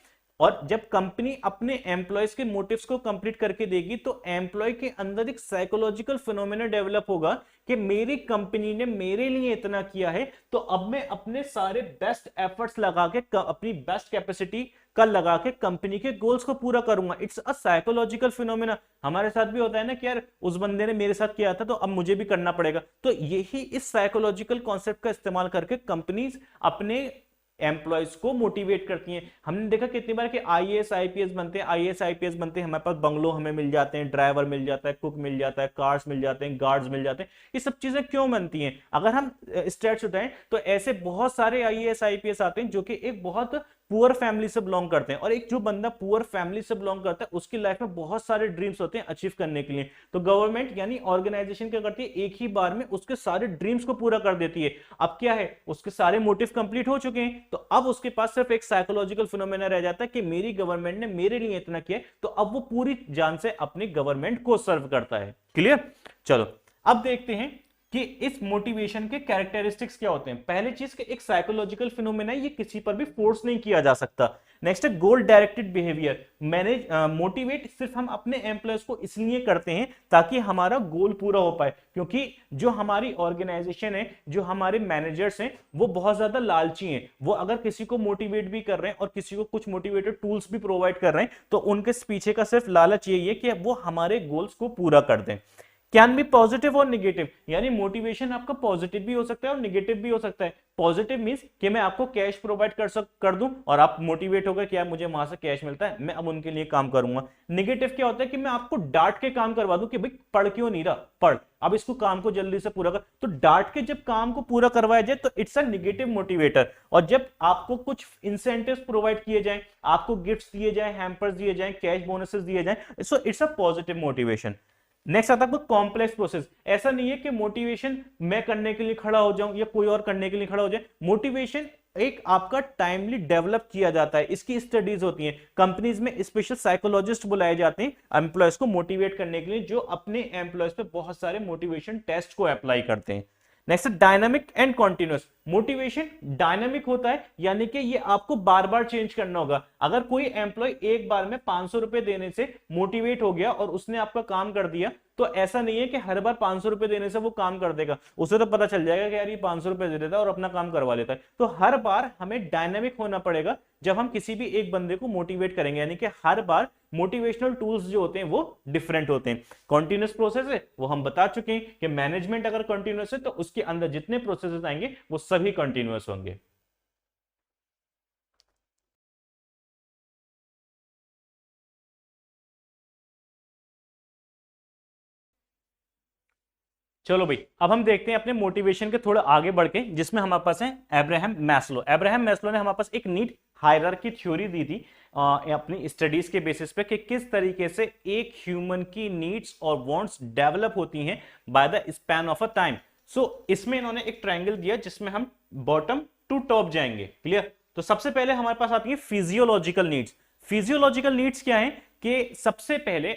और जब कंपनी अपने एम्प्लॉयज के मोटिव्स को कंप्लीट करके देगी तो एम्प्लॉय के अंदर एक साइकोलॉजिकल फिनोमेना डेवलप होगा कि मेरी कंपनी ने मेरे लिए इतना किया है, तो अब मैं अपने सारे बेस्ट एफर्ट्स लगा के, अपनी बेस्ट कैपेसिटी का लगा के कंपनी के गोल्स को पूरा करूंगा। It's a psychological phenomena. हमारे साथ भी होता है ना कि यार उस बंदे ने मेरे साथ किया था तो अब मुझे भी करना पड़ेगा। तो यही इस साइकोलॉजिकल कॉन्सेप्ट का इस्तेमाल करके कंपनीज अपने एम्प्लॉयज को मोटिवेट करती हैं। हमने देखा कितनी बार कि आईएएस आईपीएस बनते हैं, आईएएस आईपीएस बनते हैं, हमारे पास बंगलो हमें मिल जाते हैं, ड्राइवर मिल जाता है, कुक मिल जाता है, कार्स मिल जाते हैं, गार्ड्स मिल जाते हैं। ये सब चीजें क्यों बनती हैं? अगर हम स्टेट्स उठाएं तो ऐसे बहुत सारे आईएएस आईपीएस आते हैं जो कि एक बहुत पुअर फैमिली से बिलोंग करते हैं, और एक जो बंदा पुअर फैमिली से बिलोंग करता है उसकी लाइफ में बहुत सारे ड्रीम्स होते हैं अचीव करने के लिए। तो गवर्नमेंट यानी ऑर्गेनाइजेशन क्या करती है, एक ही बार में उसके सारे ड्रीम्स को पूरा कर देती है। अब क्या है, उसके सारे मोटिव कंप्लीट हो चुके हैं, तो अब उसके पास सिर्फ एक साइकोलॉजिकल फिनोमेना रह जाता है कि मेरी गवर्नमेंट ने मेरे लिए इतना किया, तो अब वो पूरी जान से अपनी गवर्नमेंट को सर्व करता है। क्लियर? चलो अब देखते हैं कि इस मोटिवेशन के कैरेक्टरिस्टिक्स क्या होते हैं। पहली चीज कि एक साइकोलॉजिकल फिनोमेना, ये किसी पर भी फोर्स नहीं किया जा सकता। नेक्स्ट है गोल डायरेक्टेड बिहेवियर। मैनेज मोटिवेट सिर्फ हम अपने एम्प्लॉयज को इसलिए करते हैं ताकि हमारा गोल पूरा हो पाए, क्योंकि जो हमारी ऑर्गेनाइजेशन है, जो हमारे मैनेजर्स हैं, वो बहुत ज्यादा लालची हैं। वो अगर किसी को मोटिवेट भी कर रहे हैं और किसी को कुछ मोटिवेटेड टूल्स भी प्रोवाइड कर रहे हैं तो उनके पीछे का सिर्फ लालच यही है कि वो हमारे गोल्स को पूरा कर दें। कैन बी पॉजिटिव और निगेटिव, यानी मोटिवेशन आपका पॉजिटिव भी हो सकता है और निगेटिव भी हो सकता है। पॉजिटिव मींस कि मैं आपको कैश प्रोवाइड कर दूं और आप मोटिवेट हो गए कि यार मुझे वहां से कैश मिलता है, मैं अब उनके लिए काम करूंगा। निगेटिव क्या होता है कि मैं आपको डांट के काम करवा दूं कि भाई पढ़ क्यों नहीं रहा, पढ़, अब इसको काम को जल्दी से पूरा कर। तो डांट के जब काम को पूरा करवाया जाए तो इट्स अ निगेटिव मोटिवेटर। और जब आपको कुछ इंसेंटिव्स प्रोवाइड किए जाएं, आपको गिफ्ट्स दिए जाएं, हैम्पर्स दिए जाएं, कैश बोनसेस दिए जाएं, so it's a positive motivation. Next आता है कॉम्प्लेक्स प्रोसेस। ऐसा नहीं है कि मोटिवेशन मैं करने के लिए खड़ा हो जाऊं या कोई और करने के लिए खड़ा हो जाए। मोटिवेशन एक आपका टाइमली डेवलप किया जाता है, इसकी स्टडीज होती हैं। कंपनीज में स्पेशल साइकोलॉजिस्ट बुलाए जाते हैं एम्प्लॉयज को मोटिवेट करने के लिए, जो अपने एम्प्लॉयज पे बहुत सारे मोटिवेशन टेस्ट को अप्लाई करते हैं। Next dynamic and continuous. Motivation dynamic होता है, यानी कि ये आपको बार बार चेंज करना होगा। अगर कोई एम्प्लॉय एक बार में 500 रुपए देने से मोटिवेट हो गया और उसने आपका काम कर दिया, तो ऐसा नहीं है कि हर बार 500 रुपए देने से वो काम कर देगा। उसे तो पता चल जाएगा कि यार ये 500 रुपए दे देता है और अपना काम करवा लेता है। तो हर बार हमें डायनामिक होना पड़ेगा जब हम किसी भी एक बंदे को मोटिवेट करेंगे, यानी कि हर बार मोटिवेशनल टूल्स जो होते हैं वो डिफरेंट होते हैं। कॉन्टिन्यूअस प्रोसेस है वो हम बता चुके हैं कि मैनेजमेंट अगर कॉन्टिन्यूअस है तो उसके अंदर जितने प्रोसेसेस आएंगे वो सभी कॉन्टिन्यूअस होंगे। चलो भाई, अब हम देखते हैं अपने मोटिवेशन के थोड़ा आगे बढ़ के, जिसमें हमारे पास है अब्राहम मैस्लो। अब्राहम मैस्लो ने हमारे पास एक नीड हायरार्की थ्योरी दी थी अपनी स्टडीज के बेसिस पे कि किस तरीके से एक ह्यूमन की नीड्स और वांट्स डेवलप होती हैं by the span of a time. So इसमें इन्होंने एक ट्रायंगल दिया जिसमें हम बॉटम टू टॉप जाएंगे। क्लियर? तो सबसे पहले हमारे पास आती है फिजियोलॉजिकल नीड्स। फिजियोलॉजिकल नीड्स क्या है कि सबसे पहले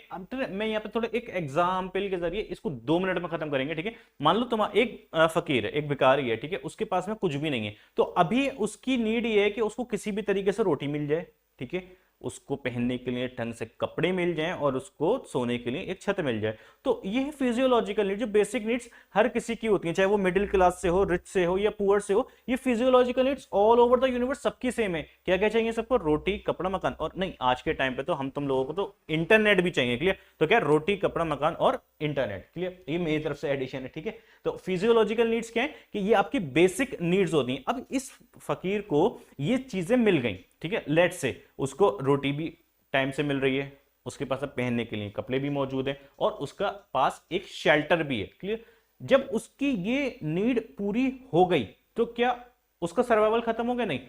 मैं यहाँ पे थोड़ा एक एग्जाम्पल के जरिए इसको 2 मिनट में खत्म करेंगे, ठीक है। मान लो तुम्हारा एक फकीर है, एक भिखारी है, ठीक है, उसके पास में कुछ भी नहीं है, तो अभी उसकी नीड ये है कि उसको किसी भी तरीके से रोटी मिल जाए, ठीक है, उसको पहनने के लिए ढंग से कपड़े मिल जाएं और उसको सोने के लिए एक छत मिल जाए। तो ये फिजियोलॉजिकल नीड, जो बेसिक नीड्स हर किसी की होती हैं, चाहे वो मिडिल क्लास से हो, रिच से हो या पुअर से हो, ये physiological needs all over the universe सबकी सेम है। क्या क्या चाहिए सबको? रोटी, कपड़ा, मकान। और नहीं, आज के टाइम पे तो हम तुम लोगों को तो इंटरनेट भी चाहिए। क्लियर? तो क्या, रोटी, कपड़ा, मकान और इंटरनेट। क्लियर? ये मेरी तरफ से एडिशन है, ठीक है। तो फिजियोलॉजिकल नीड्स क्या है कि ये आपकी बेसिक नीड्स होती हैं। अब इस फकीर को ये चीजें मिल गई, ठीक है, लेट से उसको रोटी भी टाइम से मिल रही है, उसके पास अब पहनने के लिए कपड़े भी मौजूद हैं और उसका पास एक शेल्टर भी है। क्लियर? जब उसकी ये नीड पूरी हो गई तो क्या उसका सर्वाइवल खत्म हो गया? नहीं।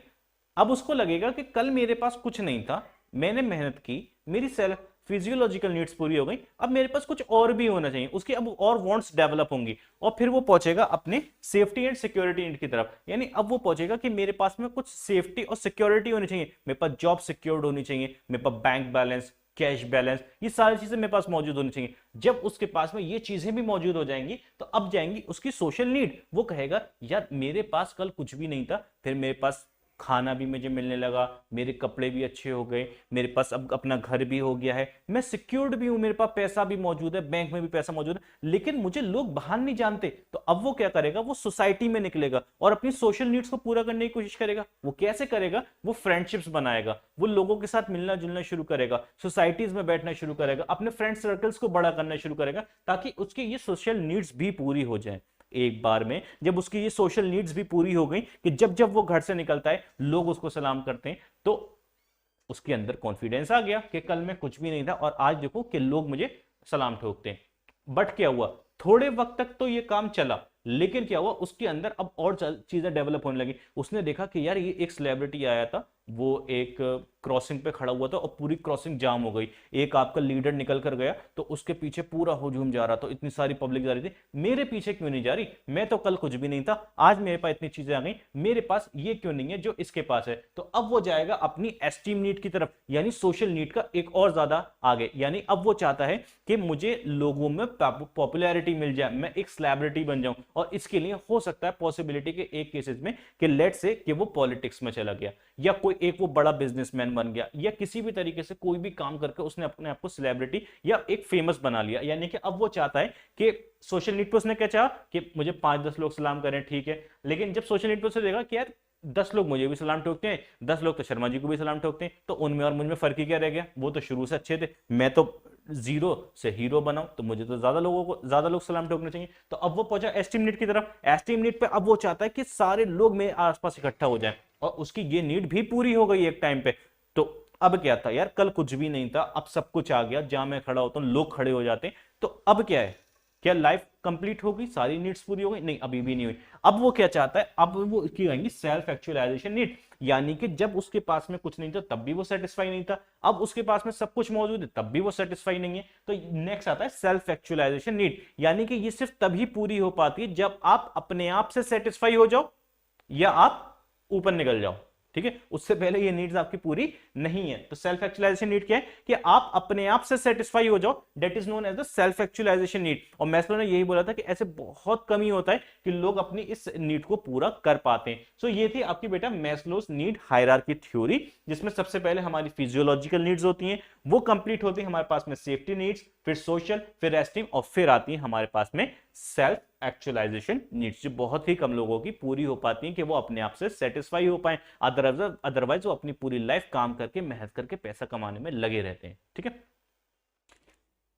अब उसको लगेगा कि कल मेरे पास कुछ नहीं था, मैंने मेहनत की, मेरी सेल्फ फिजियोलॉजिकल नीड्स पूरी हो गई, अब मेरे पास कुछ और भी होना चाहिए, उसकी अब और वांट्स डेवलप होंगी, और फिर वो पहुंचेगा अपने सेफ्टी एंड सिक्योरिटी नीड की तरफ। यानी अब वो पहुंचेगा कि मेरे पास में कुछ सेफ्टी और सिक्योरिटी होनी चाहिए, मेरे पास जॉब सिक्योर्ड होनी चाहिए, मेरे पास बैंक बैलेंस, कैश बैलेंस, ये सारी चीजें मेरे पास मौजूद होनी चाहिए। जब उसके पास में ये चीजें भी मौजूद हो जाएंगी तो अब जाएंगी उसकी सोशल नीड। वो कहेगा यार मेरे पास कल कुछ भी नहीं था, फिर मेरे पास खाना भी मुझे मिलने लगा, मेरे कपड़े भी अच्छे हो गए, मेरे पास अब अपना घर भी हो गया है, मैं सिक्योर्ड भी हूं, मेरे पास पैसा भी मौजूद है, बैंक में भी पैसा मौजूद है, लेकिन मुझे लोग बाहर नहीं जानते। तो अब वो क्या करेगा, वो सोसाइटी में निकलेगा और अपनी सोशल नीड्स को पूरा करने की कोशिश करेगा। वो कैसे करेगा? वो फ्रेंडशिप्स बनाएगा, वो लोगों के साथ मिलना जुलना शुरू करेगा, सोसाइटीज में बैठना शुरू करेगा, अपने फ्रेंड सर्कल्स को बड़ा करना शुरू करेगा, ताकि उसकी ये सोशल नीड्स भी पूरी हो जाए। एक बार में जब उसकी ये सोशल नीड्स भी पूरी हो गई कि जब जब वो घर से निकलता है लोग उसको सलाम करते हैं, तो उसके अंदर कॉन्फिडेंस आ गया कि कल मैं कुछ भी नहीं था और आज देखो कि लोग मुझे सलाम ठोकते हैं। बट क्या हुआ, थोड़े वक्त तक तो ये काम चला, लेकिन क्या हुआ, उसके अंदर अब और चीजें डेवलप होने लगी। उसने देखा कि यार ये एक सेलिब्रिटी आया था, वो एक क्रॉसिंग पे खड़ा हुआ था और पूरी क्रॉसिंग जाम हो गई, एक आपका लीडर निकल कर गया तो उसके पीछे पूरा हुजूम जा रहा था, इतनी सारी पब्लिक जा रही थी, मेरे पीछे क्यों नहीं जा रही? मैं तो कल कुछ भी नहीं था, आज मेरे पास इतनी चीजें आ गई, मेरे पास ये क्यों नहीं है जो इसके पास है? तो अब वो जाएगा अपनी एस्टीम नीड की तरफ, यानी सोशल नीड का एक और ज्यादा आगे। यानी अब वो चाहता है कि मुझे लोगों में पॉपुलैरिटी मिल जाए, मैं एक सेलिब्रिटी बन जाऊं, और इसके लिए हो सकता है पॉसिबिलिटी के एक केसेस में कि लेट से कि वो पॉलिटिक्स में चला गया, या कोई एक वो बड़ा बिजनेसमैन बन गया, या किसी भी तरीके से कोई भी काम करके उसने अपने आप को सेलिब्रिटी या एक फेमस बना लिया। यानी कि अब वो चाहता है कि सोशल नीड पे उसने क्या चाहा कि मुझे 5-10 लोग सलाम करें, ठीक है, लेकिन जब सोशल नीड पे उसे देखा कि यार 10 लोग मुझे भी सलाम ठोकते हैं, 10 लोग तो शर्मा जी को भी सलाम ठोकते हैं, तो उनमें और मुझ में फर्क ही क्या रह गया? वो तो शुरू से अच्छे थे, मैं तो जीरो से हीरो बनाऊं, तो मुझे तो ज्यादा लोग सलाम ठोकने चाहिए। तो अब वो पहुंचा एस्टीम नीड की तरफ। एस्टीम नीड पे अब वो चाहता है कि सारे लोग मेरे आसपास इकट्ठा हो जाएं, और उसकी ये नीड भी पूरी हो गई एक टाइम पे। तो अब क्या था यार, कल कुछ भी नहीं था, अब सब कुछ आ गया, जहां मैं खड़ा होता हूं लोग खड़े हो जाते हैं, तो अब क्या है, क्या लाइफ कंप्लीट हो गई, सारी नीड्स पूरी हो गई? नहीं, अभी भी नहीं हुई। अब वो क्या चाहता है, अब वो की आएंगी सेल्फ एक्चुअलाइजेशन नीड। यानी कि जब उसके पास में कुछ नहीं था तब भी वो सेटिस्फाई नहीं था, अब उसके पास में सब कुछ मौजूद है तब भी वो सेटिस्फाई नहीं है। तो नेक्स्ट आता है सेल्फ एक्चुअलाइजेशन नीड। यानी कि ये सिर्फ तभी पूरी हो पाती है जब आप अपने आप से सेटिस्फाई हो जाओ या आप ऊपर निकल जाओ, ठीक है, उससे पहले ये नीड्स आपकी पूरी नहीं है। तो सेल्फ एक्चुअलाइजेशन नीड क्या है कि आप अपने आप से सेटिस्फाई हो जाओ, that is known as the self actualisation need. और मैस्लो ने यही बोला था कि ऐसे बहुत कम ही होता है कि लोग अपनी इस नीड को पूरा कर पाते हैं। सो ये थी आपकी बेटा मैस्लोस नीड हायरार्की थ्योरी, जिसमें सबसे पहले हमारी फिजियोलॉजिकल नीड्स होती हैं, वो कंप्लीट होती है हमारे पास में सेफ्टी नीड्स, फिर सोशल, फिर एस्टीम, और फिर आती है हमारे पास में सेल्फ एक्चुअलाइजेशन नीड्स, जो बहुत ही कम लोगों की पूरी हो पाती हैं कि वो अपने आप से सेटिस्फाई हो पाए। अदरवाइज वो अपनी पूरी लाइफ काम करके मेहनत करके पैसा कमाने में लगे रहते हैं। ठीक है,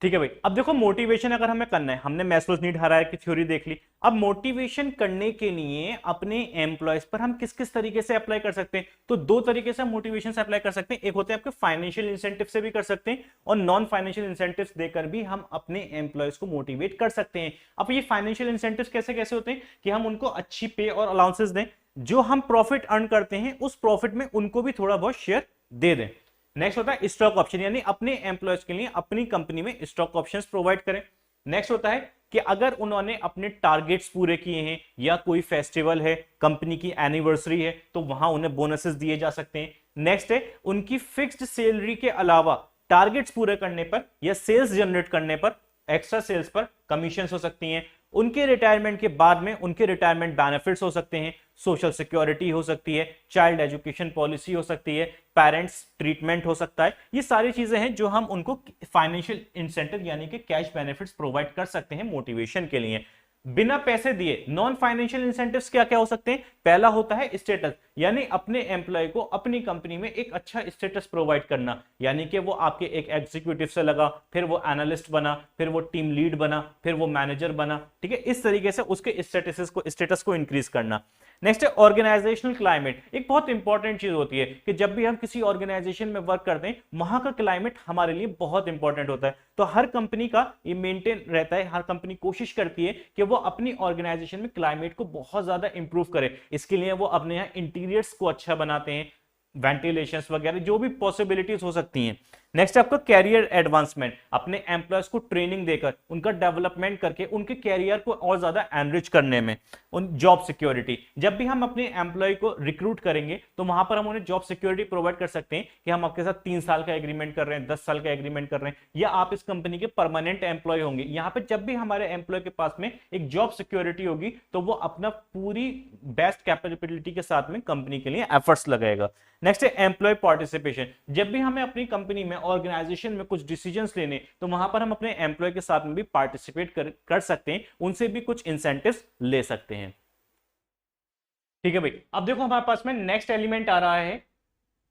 ठीक है भाई। अब देखो मोटिवेशन अगर हमें करना है, हमने मैस्लोस नीड हायरार्की थ्योरी देख ली, अब मोटिवेशन करने के लिए अपने एम्प्लॉयज पर हम किस किस तरीके से अप्लाई कर सकते हैं? तो दो तरीके से मोटिवेशन से अप्लाई कर सकते हैं। एक होते हैं आपके फाइनेंशियल इंसेंटिव से भी कर सकते हैं, और नॉन फाइनेंशियल इंसेंटिव देकर भी हम अपने एम्प्लॉयज को मोटिवेट कर सकते हैं। अब ये फाइनेंशियल इंसेंटिव कैसे कैसे होते हैं कि हम उनको अच्छी पे और अलाउंसेस दें, जो हम प्रॉफिट अर्न करते हैं उस प्रॉफिट में उनको भी थोड़ा बहुत शेयर दे दें। नेक्स्ट होता है स्टॉक ऑप्शन, यानी अपने एम्प्लॉयज के लिए अपनी कंपनी में स्टॉक ऑप्शंस प्रोवाइड करें। नेक्स्ट होता है कि अगर उन्होंने अपने टारगेट्स पूरे किए हैं या कोई फेस्टिवल है, कंपनी की एनिवर्सरी है, तो वहां उन्हें बोनसेस दिए जा सकते हैं। नेक्स्ट है उनकी फिक्स्ड सैलरी के अलावा टारगेट्स पूरे करने पर या सेल्स जनरेट करने पर, एक्स्ट्रा सेल्स पर कमीशन हो सकती हैं। उनके रिटायरमेंट के बाद में उनके रिटायरमेंट बेनिफिट्स हो सकते हैं, सोशल सिक्योरिटी हो सकती है, चाइल्ड एजुकेशन पॉलिसी हो सकती है, पेरेंट्स ट्रीटमेंट हो सकता है। ये सारी चीजें हैं जो हम उनको फाइनेंशियल इंसेंटिव यानी कि कैश बेनिफिट्स प्रोवाइड कर सकते हैं मोटिवेशन के लिए, बिना पैसे दिए। नॉन फाइनेंशियल इंसेंटिव्स क्या क्या हो सकते हैं? पहला होता है स्टेटस, यानी अपने एम्प्लॉय को अपनी कंपनी में एक अच्छा स्टेटस प्रोवाइड करना, यानी कि वो आपके एक एग्जीक्यूटिव से लगा, फिर वो एनालिस्ट बना, फिर वो टीम लीड बना, फिर वो मैनेजर बना, ठीक है, इस तरीके से उसके स्टेटस को इंक्रीज करना। नेक्स्ट है ऑर्गेनाइजेशनल क्लाइमेट। एक बहुत इंपॉर्टेंट चीज होती है कि जब भी हम किसी ऑर्गेनाइजेशन में वर्क करते हैं वहां का क्लाइमेट हमारे लिए बहुत इंपॉर्टेंट होता है। तो हर कंपनी का ये मेंटेन रहता है, हर कंपनी कोशिश करती है कि वो अपनी ऑर्गेनाइजेशन में क्लाइमेट को बहुत ज्यादा इंप्रूव करे। इसके लिए वो अपने यहाँ इंटीरियर्स को अच्छा बनाते हैं, वेंटिलेशन वगैरह जो भी पॉसिबिलिटीज हो सकती हैं। नेक्स्ट आपका कैरियर एडवांसमेंट, अपने एम्प्लॉयज को ट्रेनिंग देकर उनका डेवलपमेंट करके उनके कैरियर को और ज्यादा एनरिच करने में। उन जॉब सिक्योरिटी, जब भी हम अपने एम्प्लॉय को रिक्रूट करेंगे तो वहां पर हम उन्हें जॉब सिक्योरिटी प्रोवाइड कर सकते हैं कि हम आपके साथ 3 साल का एग्रीमेंट कर रहे हैं, 10 साल का एग्रीमेंट कर रहे हैं, या आप इस कंपनी के परमानेंट एम्प्लॉय होंगे। यहाँ पे जब भी हमारे एम्प्लॉय के पास में एक जॉब सिक्योरिटी होगी तो वो अपना पूरी बेस्ट कैपेबिलिटी के साथ में कंपनी के लिए एफर्ट्स लगाएगा। नेक्स्ट है एम्प्लॉय पार्टिसिपेशन, जब भी हमें अपनी कंपनी में ऑर्गेनाइजेशन में कुछ डिसीजंस लेने तो वहां पर हम अपने एम्प्लॉय के साथ में भी पार्टिसिपेट कर सकते हैं, उनसे भी कुछ इंसेंटिव्स ले सकते हैं। ठीक है भाई, अब देखो हमारे पास में नेक्स्ट एलिमेंट आ रहा है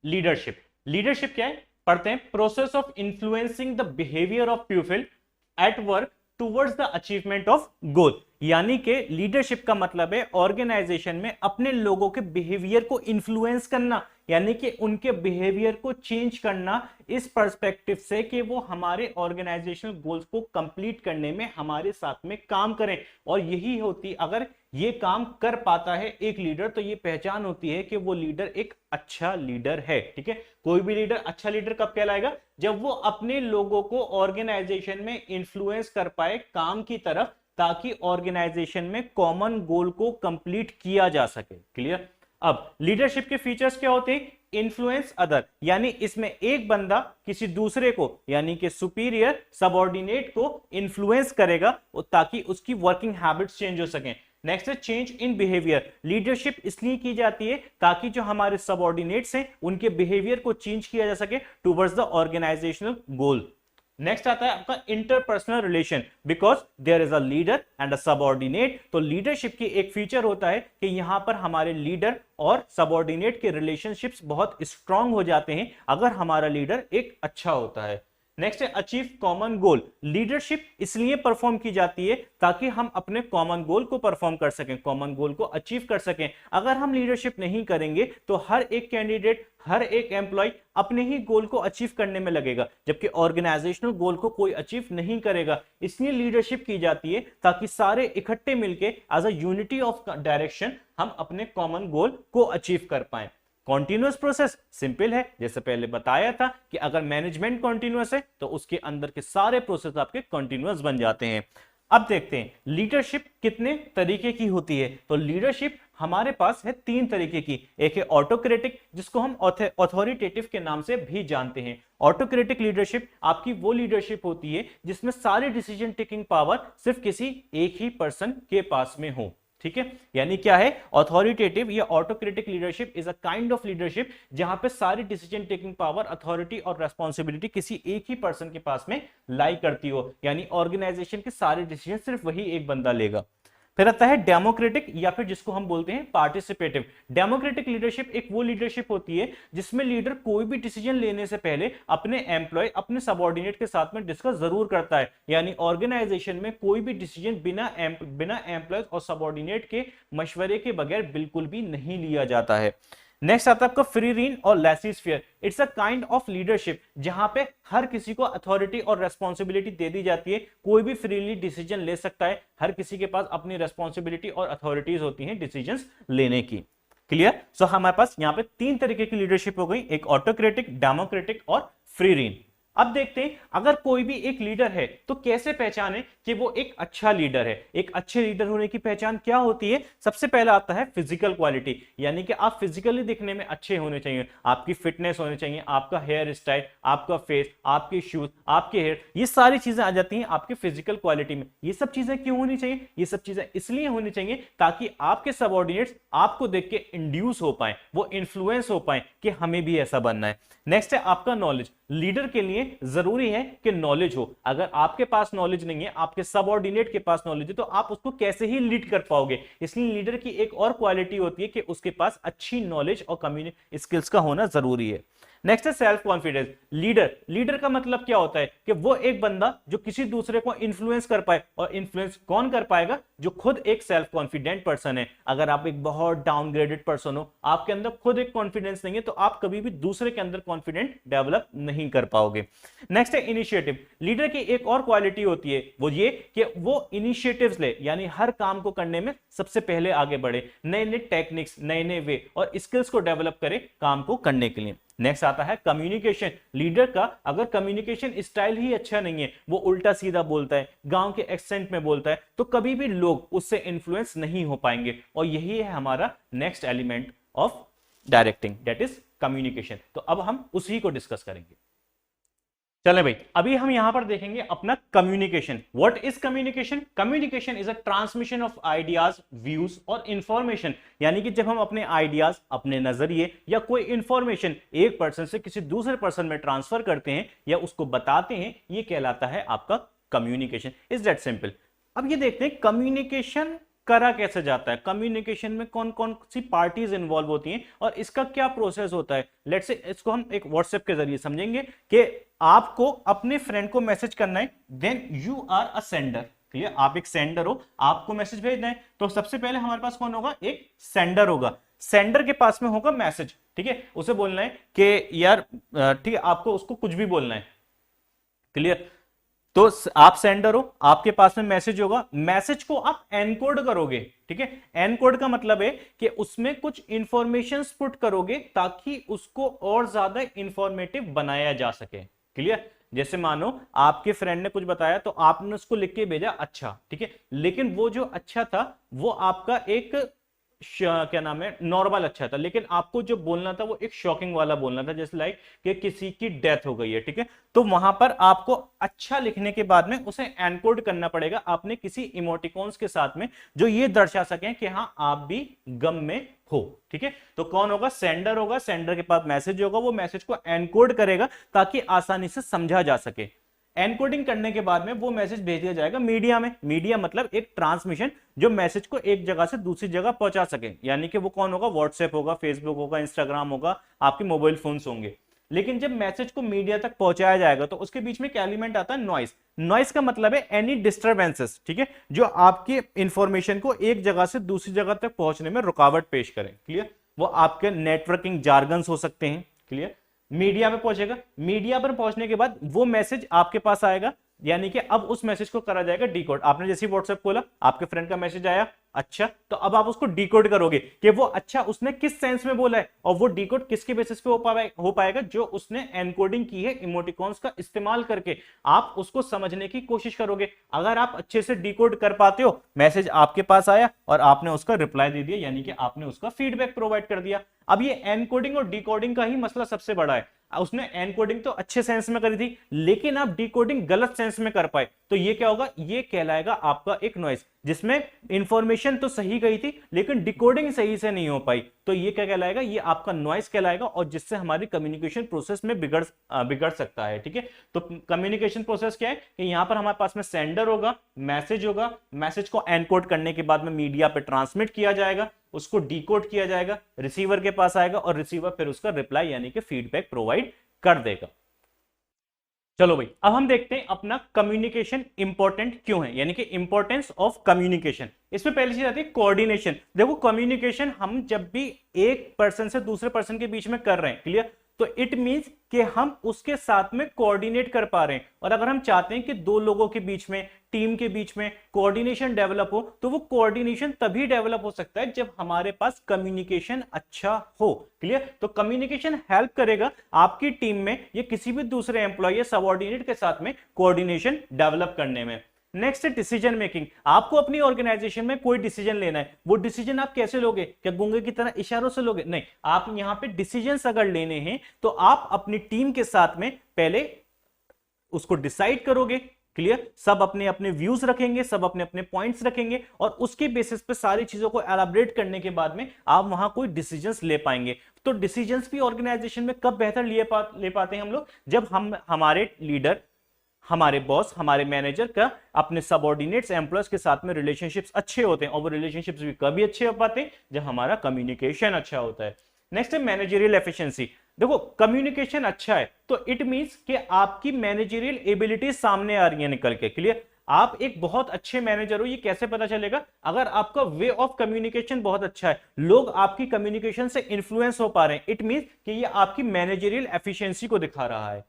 लीडरशिप। लीडरशिप क्या है पढ़ते हैं, process of influencing the behaviour of people at work towards the achievement of goal. यानी कि लीडरशिप का मतलब है ऑर्गेनाइजेशन में अपने लोगों के बिहेवियर को इन्फ्लुएंस करना, यानी कि उनके बिहेवियर को चेंज करना इस पर्सपेक्टिव से कि वो हमारे ऑर्गेनाइजेशनल गोल्स को कंप्लीट करने में हमारे साथ में काम करें। और यही होती, अगर ये काम कर पाता है एक लीडर तो ये पहचान होती है कि वो लीडर एक अच्छा लीडर है। ठीक है, कोई भी लीडर अच्छा लीडर कब कहलाएगा, जब वो अपने लोगों को ऑर्गेनाइजेशन में इन्फ्लुएंस कर पाए काम की तरफ, ताकि ऑर्गेनाइजेशन में कॉमन गोल को कंप्लीट किया जा सके। क्लियर। अब लीडरशिप के फीचर्स क्या होते हैं, इन्फ्लुएंस अदर, यानी इसमें एक बंदा किसी दूसरे को यानी कि सुपीरियर सबऑर्डिनेट को इन्फ्लुएंस करेगा ताकि उसकी वर्किंग हैबिट्स चेंज हो सकें। नेक्स्ट है चेंज इन बिहेवियर, लीडरशिप इसलिए की जाती है ताकि जो हमारे सबऑर्डिनेट्स हैं उनके बिहेवियर को चेंज किया जा सके towards the organisational goal. Next आता है आपका interpersonal relation, because there is a leader and a subordinate. तो लीडरशिप की एक फीचर होता है कि यहां पर हमारे लीडर और सबऑर्डिनेट के रिलेशनशिप्स बहुत स्ट्रांग हो जाते हैं अगर हमारा लीडर एक अच्छा होता है। नेक्स्ट है अचीव कॉमन गोल, लीडरशिप इसलिए परफॉर्म की जाती है ताकि हम अपने कॉमन गोल को परफॉर्म कर सकें, कॉमन गोल को अचीव कर सकें। अगर हम लीडरशिप नहीं करेंगे तो हर एक कैंडिडेट, हर एक एम्प्लॉय अपने ही गोल को अचीव करने में लगेगा, जबकि ऑर्गेनाइजेशनल गोल को कोई अचीव नहीं करेगा। इसलिए लीडरशिप की जाती है ताकि सारे इकट्ठे मिलके as a unity of direction हम अपने कॉमन गोल को अचीव कर पाए। कॉन्टिन्यूअस प्रोसेस सिंपल है, जैसे पहले बताया था कि अगर मैनेजमेंट कॉन्टिन्यूअस है तो उसके अंदर के सारे प्रोसेस आपके कॉन्टिन्यूअस बन जाते हैं। अब देखते हैं लीडरशिप कितने तरीके की होती है। तो लीडरशिप हमारे पास है 3 तरीके की। एक है ऑटोक्रेटिक, जिसको हम अथॉरिटेटिव के नाम से भी जानते हैं। ऑटोक्रेटिक लीडरशिप आपकी वो लीडरशिप होती है जिसमें सारी डिसीजन टेकिंग पावर सिर्फ किसी एक ही पर्सन के पास में हो। ठीक है, यानी क्या है, अथॉरिटेटिव या autocratic leadership is a kind of leadership जहां पे सारी डिसीजन टेकिंग पावर, अथॉरिटी और रेस्पॉन्सिबिलिटी किसी एक ही पर्सन के पास में लाई करती हो, यानी ऑर्गेनाइजेशन के सारे डिसीजन सिर्फ वही एक बंदा लेगा। फिर आता है डेमोक्रेटिक या फिर जिसको हम बोलते हैं पार्टिसिपेटिव। डेमोक्रेटिक लीडरशिप एक वो लीडरशिप होती है जिसमें लीडर कोई भी डिसीजन लेने से पहले अपने एम्प्लॉय, अपने सबऑर्डिनेट के साथ में डिस्कस जरूर करता है, यानी ऑर्गेनाइजेशन में कोई भी डिसीजन बिना एम्प्लॉय और सबऑर्डिनेट के मशवरे के बगैर बिल्कुल भी नहीं लिया जाता है। नेक्स्ट आता है आपका फ्री रीन और laces-fair. It's a kind of leadership जहां पे हर किसी को अथॉरिटी और रेस्पॉन्सिबिलिटी दे दी जाती है, कोई भी फ्रीली डिसीजन ले सकता है, हर किसी के पास अपनी रेस्पॉन्सिबिलिटी और अथॉरिटीज होती हैं डिसीजंस लेने की। क्लियर। सो हमारे पास यहाँ पे 3 तरीके की लीडरशिप हो गई, एक ऑटोक्रेटिक, डेमोक्रेटिक और फ्री रीन। अब देखते हैं अगर कोई भी एक लीडर है तो कैसे पहचाने कि वो एक अच्छा लीडर है। एक अच्छे लीडर होने की पहचान क्या होती है, सबसे पहला आता है फिजिकल क्वालिटी, यानी कि आप फिजिकली दिखने में अच्छे होने चाहिए, आपकी फिटनेस होनी चाहिए, आपका हेयर स्टाइल, आपका फेस, आपके शूज, आपके हेयर, ये सारी चीजें आ जाती हैं आपके फिजिकल क्वालिटी में। ये सब चीजें क्यों होनी चाहिए, ये सब चीजें इसलिए होनी चाहिए ताकि आपके सबऑर्डिनेट्स आपको देख के इंड्यूस हो पाए, वो इन्फ्लुएंस हो पाए कि हमें भी ऐसा बनना है। नेक्स्ट है आपका नॉलेज। लीडर के लिए जरूरी है कि नॉलेज हो। अगर आपके पास नॉलेज नहीं है, आपके सबऑर्डिनेट के पास नॉलेज है, तो आप उसको कैसे ही लीड कर पाओगे। इसलिए लीडर की एक और क्वालिटी होती है कि उसके पास अच्छी नॉलेज और कम्युनिकेशन स्किल्स का होना जरूरी है। नेक्स्ट है सेल्फ कॉन्फिडेंस। लीडर का मतलब क्या होता है कि वो एक बंदा जो किसी दूसरे को इन्फ्लुएंस कर पाए, और इन्फ्लुएंस कौन कर पाएगा? जो खुद एक सेल्फ कॉन्फिडेंट पर्सन है। अगर आप एक बहुत डाउनग्रेडेड पर्सन हो, आपके अंदर खुद एक कॉन्फिडेंस नहीं है, तो आप कभी भी दूसरे के अंदर कॉन्फिडेंट डेवलप नहीं कर पाओगे। नेक्स्ट है इनिशिएटिव। लीडर की एक और क्वालिटी होती है, वो ये कि वो इनिशिएटिव्स ले, यानी हर काम को करने में सबसे पहले आगे बढ़े, नए नए टेक्निक्स, नए नए वे और स्किल्स को डेवलप करे काम को करने के लिए। नेक्स्ट आता है कम्युनिकेशन। लीडर का अगर कम्युनिकेशन स्टाइल ही अच्छा नहीं है, वो उल्टा सीधा बोलता है, गांव के एक्सेंट में बोलता है, तो कभी भी लोग उससे इन्फ्लुएंस नहीं हो पाएंगे। और यही है हमारा next element of directing, that is communication. तो अब हम उसी को डिस्कस करेंगे। चले भाई, अभी हम यहां पर देखेंगे अपना communication. What is communication? Communication is a transmission of ideas, views और इंफॉर्मेशन। यानी कि जब हम अपने आइडियाज, अपने नजरिए या कोई इंफॉर्मेशन एक पर्सन से किसी दूसरे पर्सन में ट्रांसफर करते हैं या उसको बताते हैं, ये कहलाता है आपका कम्युनिकेशन। Is that simple. अब ये देखते हैं कम्युनिकेशन करा कैसे जाता है, कम्युनिकेशन में कौन कौन सी पार्टीज इन्वॉल्व होती हैं और इसका क्या प्रोसेस होता है। लेट्स से इसको हम एक व्हाट्सएप के जरिए समझेंगे कि आपको अपने फ्रेंड को मैसेज करना है, then you are a sender. Clear? आप एक सेंडर हो, आपको मैसेज भेजना है, तो सबसे पहले हमारे पास कौन होगा? एक सेंडर होगा। सेंडर के पास में होगा मैसेज, ठीक है? उसे बोलना है कि यार, ठीक है, आपको उसको कुछ भी बोलना है। क्लियर? तो आप सेंडर हो, आपके पास में मैसेज होगा, मैसेज को आप एनकोड करोगे। ठीक है? एनकोड का मतलब है कि उसमें कुछ इंफॉर्मेशंस पुट करोगे ताकि उसको और ज्यादा इंफॉर्मेटिव बनाया जा सके। क्लियर? जैसे मानो आपके फ्रेंड ने कुछ बताया तो आपने उसको लिख के भेजा अच्छा, ठीक है, लेकिन वो जो अच्छा था वो आपका एक क्या नाम है, नॉर्मल अच्छा था, लेकिन आपको जो बोलना था वो एक शॉकिंग वाला बोलना था, जैसे लाइक कि किसी की डेथ हो गई है। ठीक है? तो वहां पर आपको अच्छा लिखने के बाद में उसे एनकोड करना पड़ेगा आपने किसी इमोटिकॉन्स के साथ में, जो ये दर्शा सकें कि हाँ आप भी गम में हो। ठीक है? तो कौन होगा? सेंडर होगा। सेंडर के पास मैसेज होगा, वो मैसेज को एनकोड करेगा ताकि आसानी से समझा जा सके। एनकोडिंग करने के बाद में वो मैसेज भेज दिया जाएगा मीडिया में। मीडिया मतलब एक ट्रांसमिशन जो मैसेज को एक जगह से दूसरी जगह पहुंचा सके, यानी कि वो कौन होगा? व्हाट्सएप होगा, फेसबुक होगा, इंस्टाग्राम होगा, आपके मोबाइल फोन्स होंगे। लेकिन जब मैसेज को मीडिया तक पहुंचाया जाएगा तो उसके बीच में क्या एलिमेंट आता है? नॉइस। नॉइस का मतलब है एनी डिस्टर्बेंसेस, ठीक है, जो आपकी इंफॉर्मेशन को एक जगह से दूसरी जगह तक पहुंचने में रुकावट पेश करें। क्लियर? वो आपके नेटवर्किंग जार्गन्स हो सकते हैं। क्लियर? मीडिया में पहुंचेगा, मीडिया पर पहुंचने के बाद वो मैसेज आपके पास आएगा, यानी कि अब उस मैसेज को करा जाएगा डिकोड। आपने जैसे ही व्हाट्सएप खोला, आपके फ्रेंड का मैसेज आया अच्छा, तो अब आप उसको डिकोड करोगे कि वो अच्छा उसने किस सेंस में बोला है, और वो डिकोड किसके बेसिस पे हो पाएगा? जो उसने एनकोडिंग की है इमोटिकॉन्स का इस्तेमाल करके, आप उसको समझने की कोशिश करोगे। अगर आप अच्छे से डिकोड कर पाते हो, मैसेज आपके पास आया और आपने उसका रिप्लाई दे दिया, यानी कि आपने उसका फीडबैक प्रोवाइड कर दिया। अब ये एनकोडिंग और डिकोडिंग का ही मसला सबसे बड़ा है। उसने एनकोडिंग तो अच्छे सेंस में करी थी, लेकिन आप डिकोडिंग गलत सेंस में कर पाए, तो ये क्या होगा? ये कहलाएगा आपका एक नॉइस, जिसमें इंफॉर्मेशन तो सही गई थी लेकिन डिकोडिंग सही से नहीं हो पाई, तो ये क्या कहलाएगा? ये आपका नॉइस कहलाएगा, और जिससे हमारी कम्युनिकेशन प्रोसेस में बिगड़ सकता है। ठीक है? तो कम्युनिकेशन प्रोसेस क्या है कि यहां पर हमारे पास में सेंडर होगा, मैसेज होगा, मैसेज को एनकोड करने के बाद में मीडिया पे ट्रांसमिट किया जाएगा, उसको डिकोड किया जाएगा, रिसीवर के पास आएगा और रिसीवर फिर उसका रिप्लाई यानी कि फीडबैक प्रोवाइड कर देगा। चलो भाई, अब हम देखते हैं अपना कम्युनिकेशन इंपॉर्टेंट क्यों है, यानी कि इंपॉर्टेंस ऑफ कम्युनिकेशन। इसमें पहली चीज आती है कोऑर्डिनेशन। देखो, कम्युनिकेशन हम जब भी एक पर्सन से दूसरे पर्सन के बीच में कर रहे हैं, क्लियर, तो इट मींस कि हम उसके साथ में कोऑर्डिनेट कर पा रहे हैं। और अगर हम चाहते हैं कि दो लोगों के बीच में, टीम के बीच में कोऑर्डिनेशन डेवलप हो, तो वो कोऑर्डिनेशन तभी डेवलप हो सकता है जब हमारे पास कम्युनिकेशन अच्छा हो। क्लियर? तो कम्युनिकेशन हेल्प करेगा आपकी टीम में या किसी भी दूसरे एम्प्लॉय या सबऑर्डिनेट के साथ में कोऑर्डिनेशन डेवलप करने में। नेक्स्ट है डिसीजन मेकिंग। आपको अपनी ऑर्गेनाइजेशन में कोई डिसीजन लेना है, वो डिसीजन आप कैसे लोगे? क्या गूंगे की तरह इशारों से लोगे? नहीं, आप यहां पे डिसीजंस अगर लेने हैं तो आप अपनी टीम के साथ में पहले उसको डिसाइड करोगे। क्लियर? सब अपने अपने व्यूज रखेंगे, सब अपने अपने पॉइंट्स रखेंगे, और उसके बेसिस पे सारी चीजों को एलाबरेट करने के बाद में आप वहां कोई डिसीजंस ले पाएंगे। तो डिसीजंस भी ऑर्गेनाइजेशन में कब बेहतर ले पाते हैं हम लोग? जब हम, हमारे लीडर, हमारे बॉस, हमारे मैनेजर का अपने सबऑर्डिनेट्स, एम्प्लॉयज के साथ में रिलेशनशिप्स अच्छे होते हैं, और वो रिलेशनशिप्स भी कभी अच्छे हो पाते हैं जब हमारा कम्युनिकेशन अच्छा होता है। नेक्स्ट है मैनेजरियल एफिशिएंसी। देखो कम्युनिकेशन अच्छा है तो इट मींस कि आपकी मैनेजरियल एबिलिटी सामने आ रही है निकल के। क्लियर? आप एक बहुत अच्छे मैनेजर हो, ये कैसे पता चलेगा? अगर आपका वे ऑफ कम्युनिकेशन बहुत अच्छा है, लोग आपकी कम्युनिकेशन से इंफ्लुएंस हो पा रहे हैं, इट मींस कि ये आपकी मैनेजरियल एफिशिएंसी को दिखा रहा है।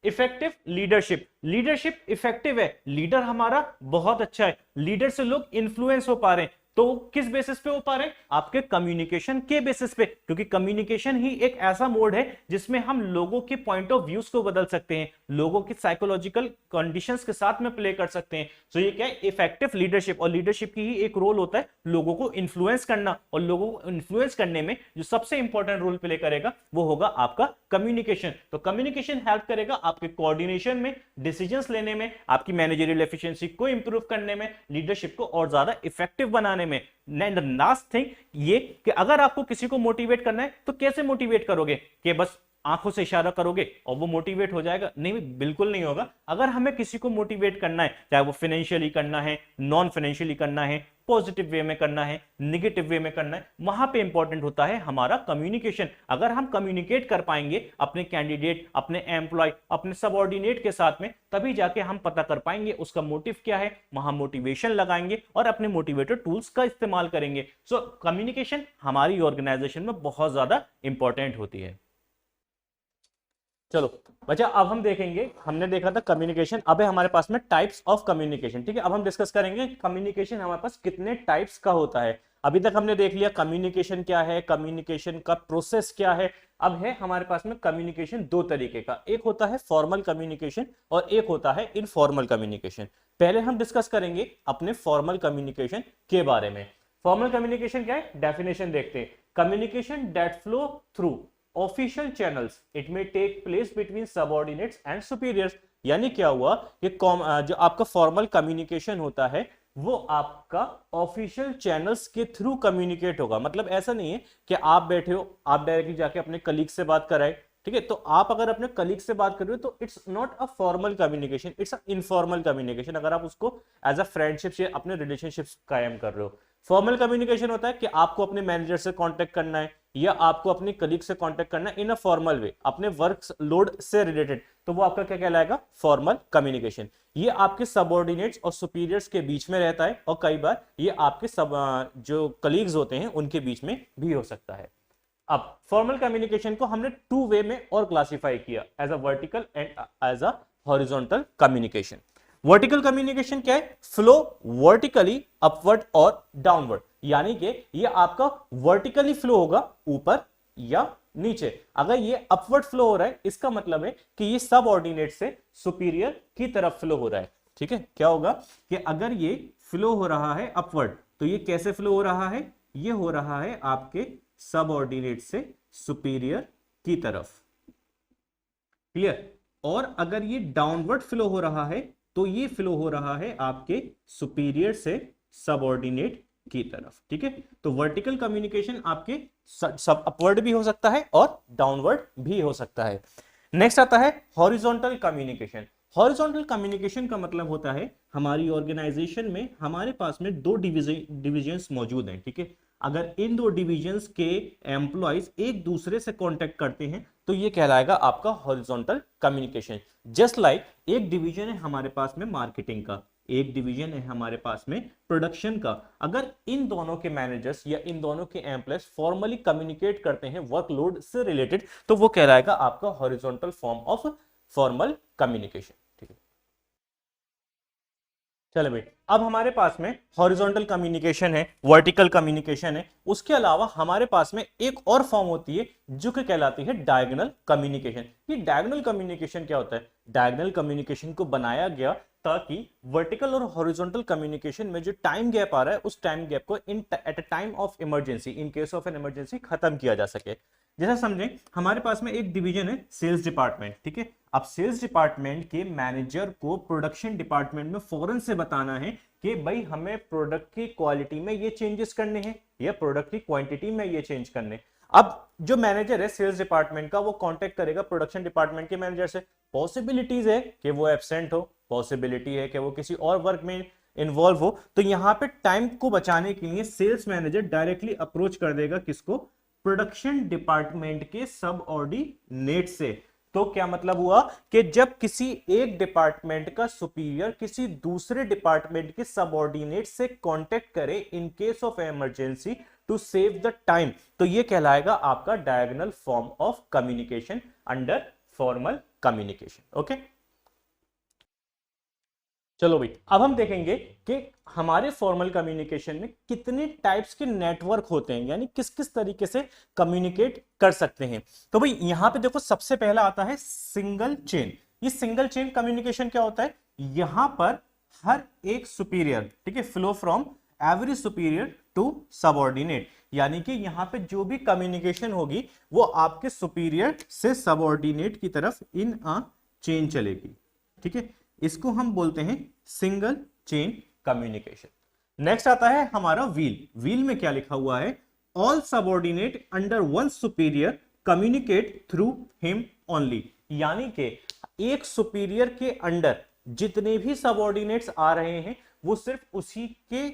इफेक्टिव लीडरशिप, लीडरशिप इफेक्टिव है, लीडर हमारा बहुत अच्छा है, लीडर से लोग इंफ्लुएंस हो पा रहे हैं, तो किस बेसिस पे हो पा रहे हैं? आपके कम्युनिकेशन के बेसिस पे, क्योंकि कम्युनिकेशन ही एक ऐसा मोड है जिसमें हम लोगों के पॉइंट ऑफ व्यूज को बदल सकते हैं, लोगों की साइकोलॉजिकल कंडीशंस के साथ में प्ले कर सकते हैं। सो ये क्या है? Effective leadership. और लीडरशिप की ही एक रोल होता है लोगों को इन्फ्लुएंस करना, और लोगों को इन्फ्लुएंस करने में जो सबसे इंपॉर्टेंट रोल प्ले करेगा वो होगा आपका कम्युनिकेशन। तो कम्युनिकेशन हेल्प करेगा आपके कोऑर्डिनेशन में, डिसीजंस लेने में, आपकी मैनेजरियल एफिशिएंसी को इंप्रूव करने में, लीडरशिप को और ज्यादा इफेक्टिव बनाने में। लास्ट थिंग ये कि अगर आपको किसी को मोटिवेट करना है तो कैसे मोटिवेट करोगे? कि बस आंखों से इशारा करोगे और वो मोटिवेट हो जाएगा? नहीं, बिल्कुल नहीं होगा। अगर हमें किसी को मोटिवेट करना है, चाहे वो फाइनेंशियली करना है, नॉन फाइनेंशियली करना है, पॉजिटिव वे में करना है, निगेटिव वे में करना है, वहां पे इंपॉर्टेंट होता है हमारा कम्युनिकेशन। अगर हम कम्युनिकेट कर पाएंगे अपने कैंडिडेट, अपने एम्प्लॉय, अपने सबऑर्डिनेट के साथ में, तभी जाके हम पता कर पाएंगे उसका मोटिव क्या है, वहां मोटिवेशन लगाएंगे और अपने मोटिवेटर टूल्स का इस्तेमाल करेंगे। सो कम्युनिकेशन हमारी ऑर्गेनाइजेशन में बहुत ज्यादा इंपॉर्टेंट होती है। चलो बच्चा, अब हम देखेंगे, हमने देखा था कम्युनिकेशन, अब है हमारे पास में टाइप्स ऑफ कम्युनिकेशन। ठीक है, अब हम डिस्कस करेंगे कम्युनिकेशन हमारे पास कितने टाइप्स का होता है। अभी तक हमने देख लिया कम्युनिकेशन क्या है, कम्युनिकेशन का प्रोसेस क्या है। अब है हमारे पास में कम्युनिकेशन दो तरीके का, एक होता है फॉर्मल कम्युनिकेशन और एक होता है इनफॉर्मल कम्युनिकेशन। पहले हम डिस्कस करेंगे अपने फॉर्मल कम्युनिकेशन के बारे में। फॉर्मल कम्युनिकेशन क्या है, डेफिनेशन देखते हैं। Communication that flow through official channels, it may take place between subordinates and superiors. यानी क्या हुआ कि जो आपका फॉर्मल कम्युनिकेशन होता है वो आपका ऑफिशियल चैनल्स के थ्रू कम्युनिकेट होगा। मतलब ऐसा नहीं है कि आप बैठे हो, आप डायरेक्टली जाके अपने कलीग से बात कराए। ठीक है, तो आप अगर अपने कलीग से बात कर रहे हो तो it's not a formal communication, it's a informal communication, अगर आप उसको एज अ फ्रेंडशिप या अपने रिलेशनशिप्स कायम कर रहे हो। फॉर्मल कम्युनिकेशन होता है कि आपको अपने मैनेजर से कांटेक्ट करना है या आपको अपने कलीग से कांटेक्ट करना है इन अ फॉर्मल वे, अपने वर्क लोड से रिलेटेड, तो वो आपका क्या कहलाएगा? Formal communication. ये आपके सबऑर्डिनेट्स और सुपीरियर्स के बीच में रहता है और कई बार ये आपके जो कलीग्स होते हैं उनके बीच में भी हो सकता है। अब फॉर्मल कम्युनिकेशन को हमने टू वे में और क्लासिफाई किया, as a vertical and as a horizontal communication. Vertical communication क्या है? फ्लो वर्टिकली अपवर्ड और डाउनवर्ड, यानी कि ये आपका वर्टिकली फ्लो होगा ऊपर या नीचे। अगर ये अपवर्ड फ्लो हो रहा है इसका मतलब है कि ये सब ऑर्डिनेट से सुपीरियर की तरफ फ्लो हो रहा है। ठीक है, क्या होगा कि अगर ये फ्लो हो रहा है अपवर्ड तो ये कैसे फ्लो हो रहा है? ये हो रहा है आपके सब ऑर्डिनेट से सुपीरियर की तरफ। क्लियर? और अगर ये डाउनवर्ड फ्लो हो रहा है तो ये फ्लो हो रहा है आपके सुपीरियर से सबऑर्डिनेट की तरफ। ठीक है, तो वर्टिकल कम्युनिकेशन आपके सब अपवर्ड भी हो सकता है और डाउनवर्ड भी हो सकता है। नेक्स्ट आता है हॉरिजॉन्टल कम्युनिकेशन। हॉरिजॉन्टल कम्युनिकेशन का मतलब होता है हमारी ऑर्गेनाइजेशन में हमारे पास में दो डिविजन्स मौजूद हैं। ठीक है, अगर इन दो डिविजन्स के एम्प्लॉयज एक दूसरे से कांटेक्ट करते हैं तो ये कहलाएगा आपका हॉरिजॉन्टल कम्युनिकेशन। जस्ट लाइक एक डिवीजन है हमारे पास में मार्केटिंग का, एक डिवीजन है हमारे पास में प्रोडक्शन का। अगर इन दोनों के मैनेजर्स या इन दोनों के एम्प्लॉयज फॉर्मली कम्युनिकेट करते हैं वर्कलोड से रिलेटेड तो वो कहलाएगा आपका horizontal form of formal communication. ठीक है, चलो भाई, अब हमारे पास में हॉरिजॉन्टल कम्युनिकेशन है, वर्टिकल कम्युनिकेशन है, उसके अलावा हमारे पास में एक और फॉर्म होती है जो कि कहलाती है डायगोनल कम्युनिकेशन। ये डायगोनल कम्युनिकेशन क्या होता है? डायगोनल कम्युनिकेशन को बनाया गया ताकि वर्टिकल और हॉरिजॉन्टल कम्युनिकेशन में जो टाइम गैप आ रहा है उस टाइम गैप को at a time of emergency, in case of an emergency, खत्म किया जा सके। जैसा समझें, हमारे पास में एक डिवीजन है सेल्स डिपार्टमेंट। ठीक है, अब सेल्स डिपार्टमेंट के मैनेजर को प्रोडक्शन डिपार्टमेंट में फौरन से बताना है कि भाई हमें प्रोडक्ट की क्वालिटी में ये चेंजेस करने हैं या प्रोडक्ट की क्वांटिटी में ये चेंज करने। अब जो मैनेजर है सेल्स डिपार्टमेंट का वो कांटेक्ट करेगा प्रोडक्शन डिपार्टमेंट के मैनेजर से। पॉसिबिलिटीज है कि वो एब्सेंट हो, पॉसिबिलिटी है कि वो किसी और वर्क में इन्वॉल्व हो, तो यहां पे टाइम को बचाने के लिए सेल्स मैनेजर डायरेक्टली अप्रोच कर देगा किसको? प्रोडक्शन डिपार्टमेंट के सबऑर्डिनेट से। तो क्या मतलब हुआ कि जब किसी एक डिपार्टमेंट का सुपीरियर किसी दूसरे डिपार्टमेंट के सबऑर्डिनेट से कांटेक्ट करे in case of emergency to save the time, तो ये कहलाएगा आपका diagonal form of communication under formal communication. Okay, चलो भाई, अब हम देखेंगे कि हमारे फॉर्मल कम्युनिकेशन में कितने टाइप्स के नेटवर्क होते हैं, यानी किस किस तरीके से कम्युनिकेट कर सकते हैं। तो भाई यहां पे देखो, सबसे पहला आता है सिंगल चेन। ये सिंगल चेन कम्युनिकेशन क्या होता है, यहां पर हर एक सुपीरियर, ठीक है, flow from every superior to subordinate, यानी कि यहां पे जो भी कम्युनिकेशन होगी वो आपके सुपीरियर से सबऑर्डिनेट की तरफ इन अ चेन चलेगी, ठीक है, इसको हम बोलते हैं सिंगल चेन कम्युनिकेशन। नेक्स्ट आता है हमारा व्हील। व्हील में क्या लिखा हुआ है, all subordinate under one superior communicate through him only, यानी कि एक सुपीरियर के अंडर जितने भी सबऑर्डिनेट्स आ रहे हैं वो सिर्फ उसी के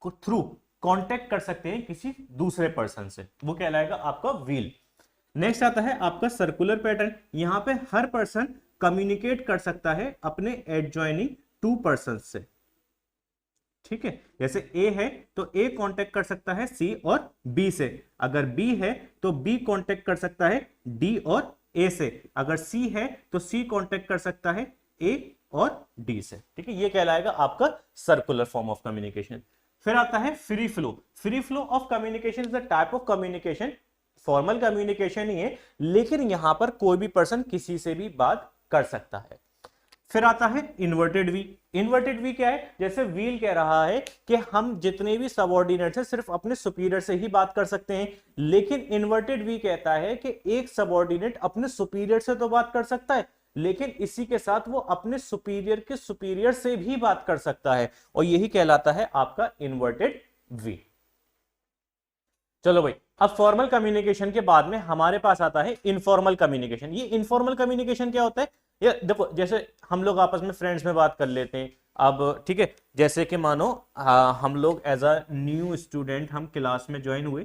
थ्रू कांटेक्ट कर सकते हैं किसी दूसरे पर्सन से, वो कहलाएगा आपका व्हील। नेक्स्ट आता है आपका सर्कुलर पैटर्न। यहां पे हर पर्सन कम्युनिकेट कर सकता है अपने एडजॉइनिंग टू पर्सन से, ठीक है, जैसे ए है तो ए कांटेक्ट कर सकता है सी और बी से, अगर बी है तो बी कांटेक्ट कर सकता है डी और ए से, अगर सी है तो सी कांटेक्ट कर सकता है ए और डी से, ठीक है, ये कहलाएगा आपका सर्कुलर फॉर्म ऑफ कम्युनिकेशन। फिर आता है free flow. Free flow of communication is the type of communication, formal communication ही है, लेकिन यहां पर कोई भी पर्सन किसी से भी बात कर सकता है। फिर आता है इन्वर्टेड वी। इन्वर्टेड वी क्या है, जैसे व्हील कह रहा है कि हम जितने भी सबऑर्डिनेट्स हैं सिर्फ अपने सुपीरियर से ही बात कर सकते हैं, लेकिन इन्वर्टेड वी कहता है कि एक सबऑर्डिनेट अपने सुपीरियर से तो बात कर सकता है, लेकिन इसी के साथ वो अपने सुपीरियर के सुपीरियर से भी बात कर सकता है, और यही कहलाता है आपका इन्वर्टेड वी। चलो भाई, अब फॉर्मल कम्युनिकेशन के बाद में हमारे पास आता है इनफॉर्मल कम्युनिकेशन। ये इनफॉर्मल कम्युनिकेशन क्या होता है, ये देखो, जैसे हम लोग आपस में फ्रेंड्स में बात कर लेते हैं, अब ठीक है, जैसे कि मानो हम लोग एज अ न्यू स्टूडेंट हम क्लास में ज्वाइन हुए,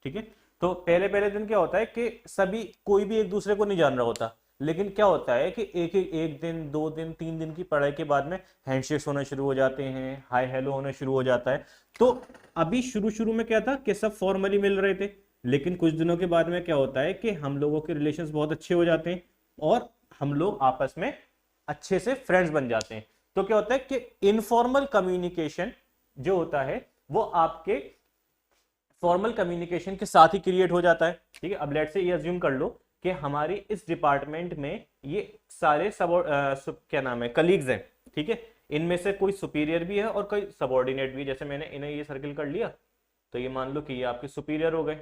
ठीक है, तो पहले पहले दिन क्या होता है कि सभी कोई भी एक दूसरे को नहीं जान रहा होता, लेकिन क्या होता है कि एक दिन, 2 दिन, 3 दिन की पढ़ाई के बाद में हैंडशेक्स होना शुरू हो जाते हैं, हाय हेलो होना शुरू हो जाता है। तो अभी शुरू शुरू में क्या था कि सब फॉर्मली मिल रहे थे, लेकिन कुछ दिनों के बाद में क्या होता है कि हम लोगों के रिलेशंस बहुत अच्छे हो जाते हैं और हम लोग आपस में अच्छे से फ्रेंड्स बन जाते हैं। तो क्या होता है कि इनफॉर्मल कम्युनिकेशन जो होता है वो आपके फॉर्मल कम्युनिकेशन के साथ ही क्रिएट हो जाता है, ठीक है। अब लेट्स से ये अज्यूम कर लो कि हमारी इस डिपार्टमेंट में ये सारे क्या नाम है, कलीग्स हैं, ठीक है, इनमें से कोई सुपीरियर भी है और कोई सबऑर्डिनेट भी, जैसे मैंने इन्हें ये सर्किल कर लिया, तो ये मान लो कि ये आपके सुपीरियर हो गए,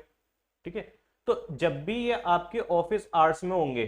ठीक है। तो जब भी ये आपके ऑफिस आवर्स में होंगे,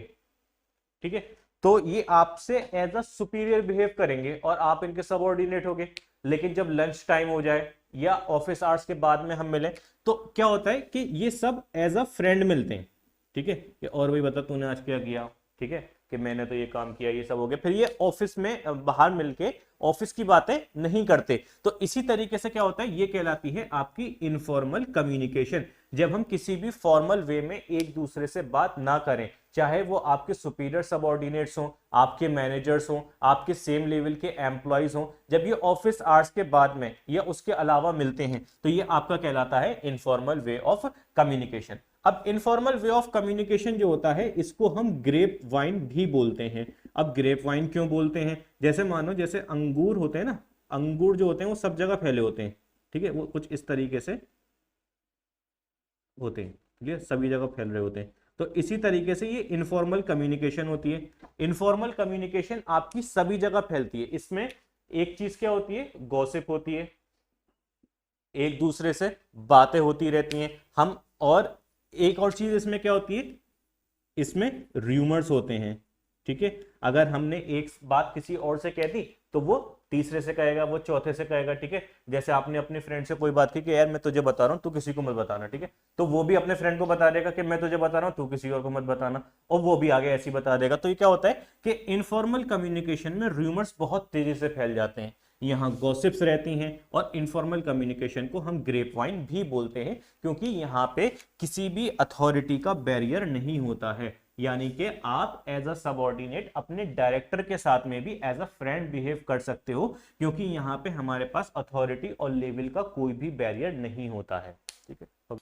ठीक है, तो ये आपसे एज अ सुपीरियर बिहेव करेंगे और आप इनके सबऑर्डिनेट होगे, लेकिन जब लंच टाइम हो जाए या ऑफिस आवर्स के बाद में हम मिलें तो क्या होता है कि ये सब एज अ फ्रेंड मिलते हैं, ठीक है, कि और वही बता तूने आज क्या किया, ठीक है, कि मैंने तो ये काम किया, ये सब हो गया, फिर ये ऑफिस में बाहर मिलके ऑफिस की बातें नहीं करते। तो इसी तरीके से क्या होता है, ये कहलाती है आपकी इनफॉर्मल कम्युनिकेशन, जब हम किसी भी फॉर्मल वे में एक दूसरे से बात ना करें, चाहे वो आपके सुपीरियर सबऑर्डिनेट्स हों, आपके मैनेजर्स हों, आपके सेम लेवल के एम्प्लॉयज हों, जब ये ऑफिस आवर्स के बाद में या उसके अलावा मिलते हैं तो ये आपका कहलाता है इनफॉर्मल वे ऑफ कम्युनिकेशन। अब इनफॉर्मल वे ऑफ कम्युनिकेशन जो होता है इसको हम ग्रेप वाइन भी बोलते हैं। अब ग्रेप वाइन क्यों बोलते हैं, जैसे मानो जैसे अंगूर होते हैं ना, अंगूर जो होते हैं वो सब जगह फैले होते हैं, ठीक है, वो कुछ इस तरीके से होते हैं, ठीक है, सभी जगह फैल रहे होते हैं। तो इसी तरीके से ये इनफॉर्मल कम्युनिकेशन होती है। इनफॉर्मल कम्युनिकेशन आपकी सभी जगह फैलती है। इसमें एक चीज क्या होती है, गॉसिप होती है, एक दूसरे से बातें होती रहती हैं हम, और एक और चीज इसमें क्या होती है, इसमें र्यूमर्स होते हैं, ठीक है, अगर हमने एक बात किसी और से कह दी तो वो तीसरे से कहेगा, वो चौथे से कहेगा, ठीक है, जैसे आपने अपने फ्रेंड से कोई बात की कि यार मैं तुझे बता रहा हूं तू किसी को मत बताना, ठीक है, तो वो भी अपने फ्रेंड को बता देगा कि मैं तुझे बता रहा हूं तू किसी और को मत बताना, और वो भी आगे ऐसी बता देगा। तो ये क्या होता है कि इनफॉर्मल कम्युनिकेशन में र्यूमर्स बहुत तेजी से फैल जाते हैं। यहाँ गॉसिप्स रहती हैं, और इनफॉर्मल कम्युनिकेशन को हम ग्रेप वाइन भी बोलते हैं, क्योंकि यहाँ पे किसी भी अथॉरिटी का बैरियर नहीं होता है। यानी कि आप एज अ सबऑर्डिनेट अपने डायरेक्टर के साथ में भी एज अ फ्रेंड बिहेव कर सकते हो, क्योंकि यहाँ पे हमारे पास अथॉरिटी और लेवल का कोई भी बैरियर नहीं होता है। ठीक है,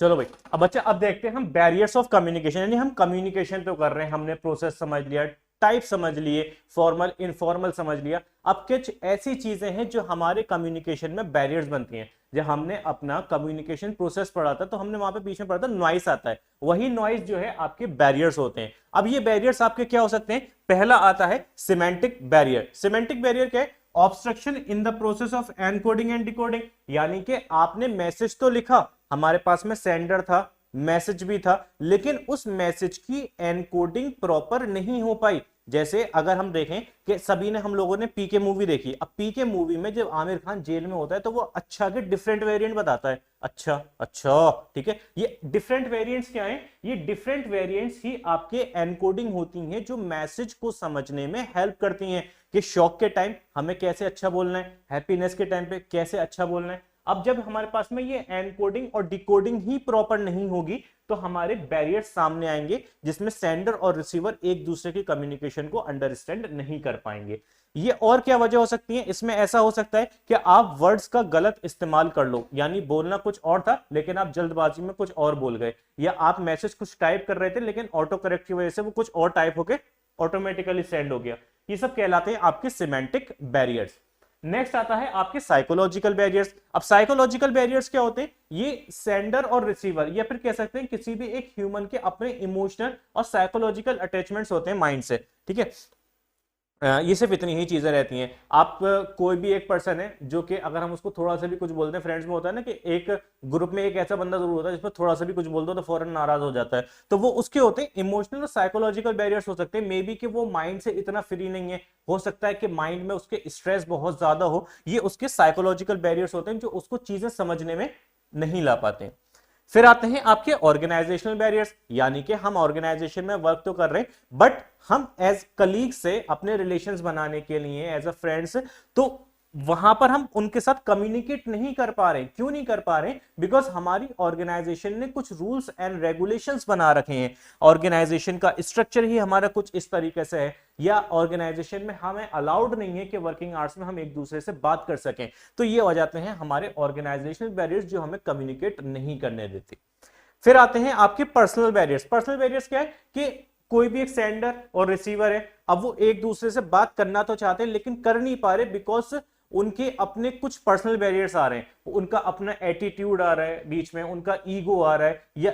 चलो भाई, अब बच्चा अब देखते हैं हम बैरियर्स ऑफ कम्युनिकेशन, यानी हम कम्युनिकेशन तो कर रहे हैं, हमने प्रोसेस समझ लिया, टाइप समझ लिए, फॉर्मल इनफॉर्मल समझ लिया। अब कुछ ऐसी चीजें हैं जो हमारे कम्युनिकेशन में बैरियर्स बनती हैं। जब हमने अपना कम्युनिकेशन प्रोसेस पढ़ा था तो हमने वहां पे बीच में पढ़ा था नॉइस आता है, वही नॉइस जो है आपके बैरियर्स होते हैं। अब ये बैरियर्स आपके क्या हो सकते हैं? पहला आता है सिमेंटिक बैरियर। सिमेंटिक बैरियर क्या है? Obstruction in the process of encoding and decoding. यानी कि आपने मैसेज तो लिखा, हमारे पास में सेंडर था, मैसेज भी था, लेकिन उस मैसेज की एनकोडिंग प्रॉपर नहीं हो पाई। जैसे अगर हम देखें कि सभी ने हम लोगों ने पीके मूवी देखी, अब पीके मूवी में जब आमिर खान जेल में होता है तो वो अच्छा के डिफरेंट वेरिएंट बताता है, अच्छा अच्छा, ठीक है। ये डिफरेंट वेरिएंट्स क्या है? ये डिफरेंट वेरिएंट्स ही आपके एनकोडिंग होती हैं जो मैसेज को समझने में हेल्प करती हैं कि शॉक के टाइम हमें कैसे अच्छा बोलना है, हैप्पीनेस के टाइम पे कैसे अच्छा बोलना है। अब जब हमारे पास में ये एनकोडिंग और डिकोडिंग ही प्रॉपर नहीं होगी तो हमारे बैरियर्स सामने आएंगे, जिसमें सेंडर और रिसीवर एक दूसरे की कम्युनिकेशन को अंडरस्टैंड नहीं कर पाएंगे। ये और क्या वजह हो सकती है? इसमें ऐसा हो सकता है कि आप वर्ड्स का गलत इस्तेमाल कर लो, यानी बोलना कुछ और था लेकिन आप जल्दबाजी में कुछ और बोल गए, या आप मैसेज कुछ टाइप कर रहे थे लेकिन ऑटो करेक्ट की वजह से वो कुछ और टाइप होके ऑटोमेटिकली सेंड हो गया। ये सब कहलाते हैं आपके सिमेंटिक बैरियर्स। नेक्स्ट आता है आपके साइकोलॉजिकल बैरियर्स। अब साइकोलॉजिकल बैरियर्स क्या होते हैं? ये सेंडर और रिसीवर, या फिर कह सकते हैं किसी भी एक ह्यूमन के अपने इमोशनल और साइकोलॉजिकल अटैचमेंट्स होते हैं माइंड से, ठीक है। ये सिर्फ इतनी ही चीजें रहती हैं। आप कोई भी एक पर्सन है जो कि अगर हम उसको थोड़ा सा भी कुछ बोलते हैं, फ्रेंड्स में होता है ना कि एक ग्रुप में एक ऐसा बंदा जरूर होता है जिस पर थोड़ा सा भी कुछ बोल दो तो फौरन नाराज हो जाता है, तो वो उसके होते हैं इमोशनल और साइकोलॉजिकल बैरियर्स हो सकते हैं। मे बी कि वो माइंड से इतना फ्री नहीं है, हो सकता है कि माइंड में उसके स्ट्रेस बहुत ज्यादा हो, ये उसके साइकोलॉजिकल बैरियर्स होते हैं जो उसको चीजें समझने में नहीं ला पाते। फिर आते हैं आपके ऑर्गेनाइजेशनल बैरियर्स, यानी कि हम ऑर्गेनाइजेशन में वर्क तो कर रहे हैं बट हम एज कलीग से अपने रिलेशंस बनाने के लिए एज अ फ्रेंड्स, तो वहां पर हम उनके साथ कम्युनिकेट नहीं कर पा रहे। क्यों नहीं कर पा रहे? बिकॉज हमारी ऑर्गेनाइजेशन ने कुछ रूल्स एंड रेगुलेशंस बना रखे हैं। ऑर्गेनाइजेशन का स्ट्रक्चर ही हमारा कुछ इस तरीके से है, या ऑर्गेनाइजेशन में हमें अलाउड नहीं है कि वर्किंग आवर्स में हम एक दूसरे से बात कर सकें। तो ये हो जाते हैं हमारे ऑर्गेनाइजेशनल बैरियर्स जो हमें कम्युनिकेट नहीं करने देते। फिर आते हैं आपके पर्सनल बैरियर्स। पर्सनल बैरियर्स क्या है कि कोई भी एक सेंडर और रिसीवर है, अब वो एक दूसरे से बात करना तो चाहते हैं लेकिन कर नहीं पा रहे बिकॉज उनके अपने कुछ पर्सनल बैरियर्स आ रहे हैं, उनका अपना एटीट्यूड आ रहा है बीच में, उनका ईगो आ रहा है, या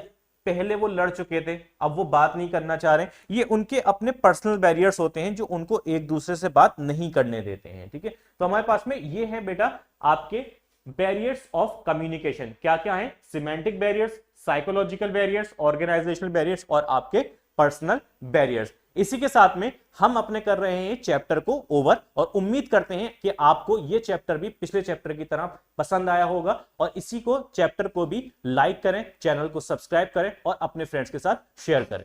पहले वो लड़ चुके थे अब वो बात नहीं करना चाह रहे हैं। ये उनके अपने पर्सनल बैरियर्स होते हैं जो उनको एक दूसरे से बात नहीं करने देते हैं, ठीक है। तो हमारे पास में ये है बेटा आपके बैरियर्स ऑफ कम्युनिकेशन। क्या क्या है? Semantic barriers, psychological barriers, organisational barriers और आपके पर्सनल बैरियर्स। इसी के साथ में हम अपने कर रहे हैं चैप्टर को ओवर, और उम्मीद करते हैं कि आपको ये चैप्टर भी पिछले चैप्टर की तरह पसंद आया होगा, और इसी को चैप्टर को भी लाइक करें, चैनल को सब्सक्राइब करें और अपने फ्रेंड्स के साथ शेयर करें।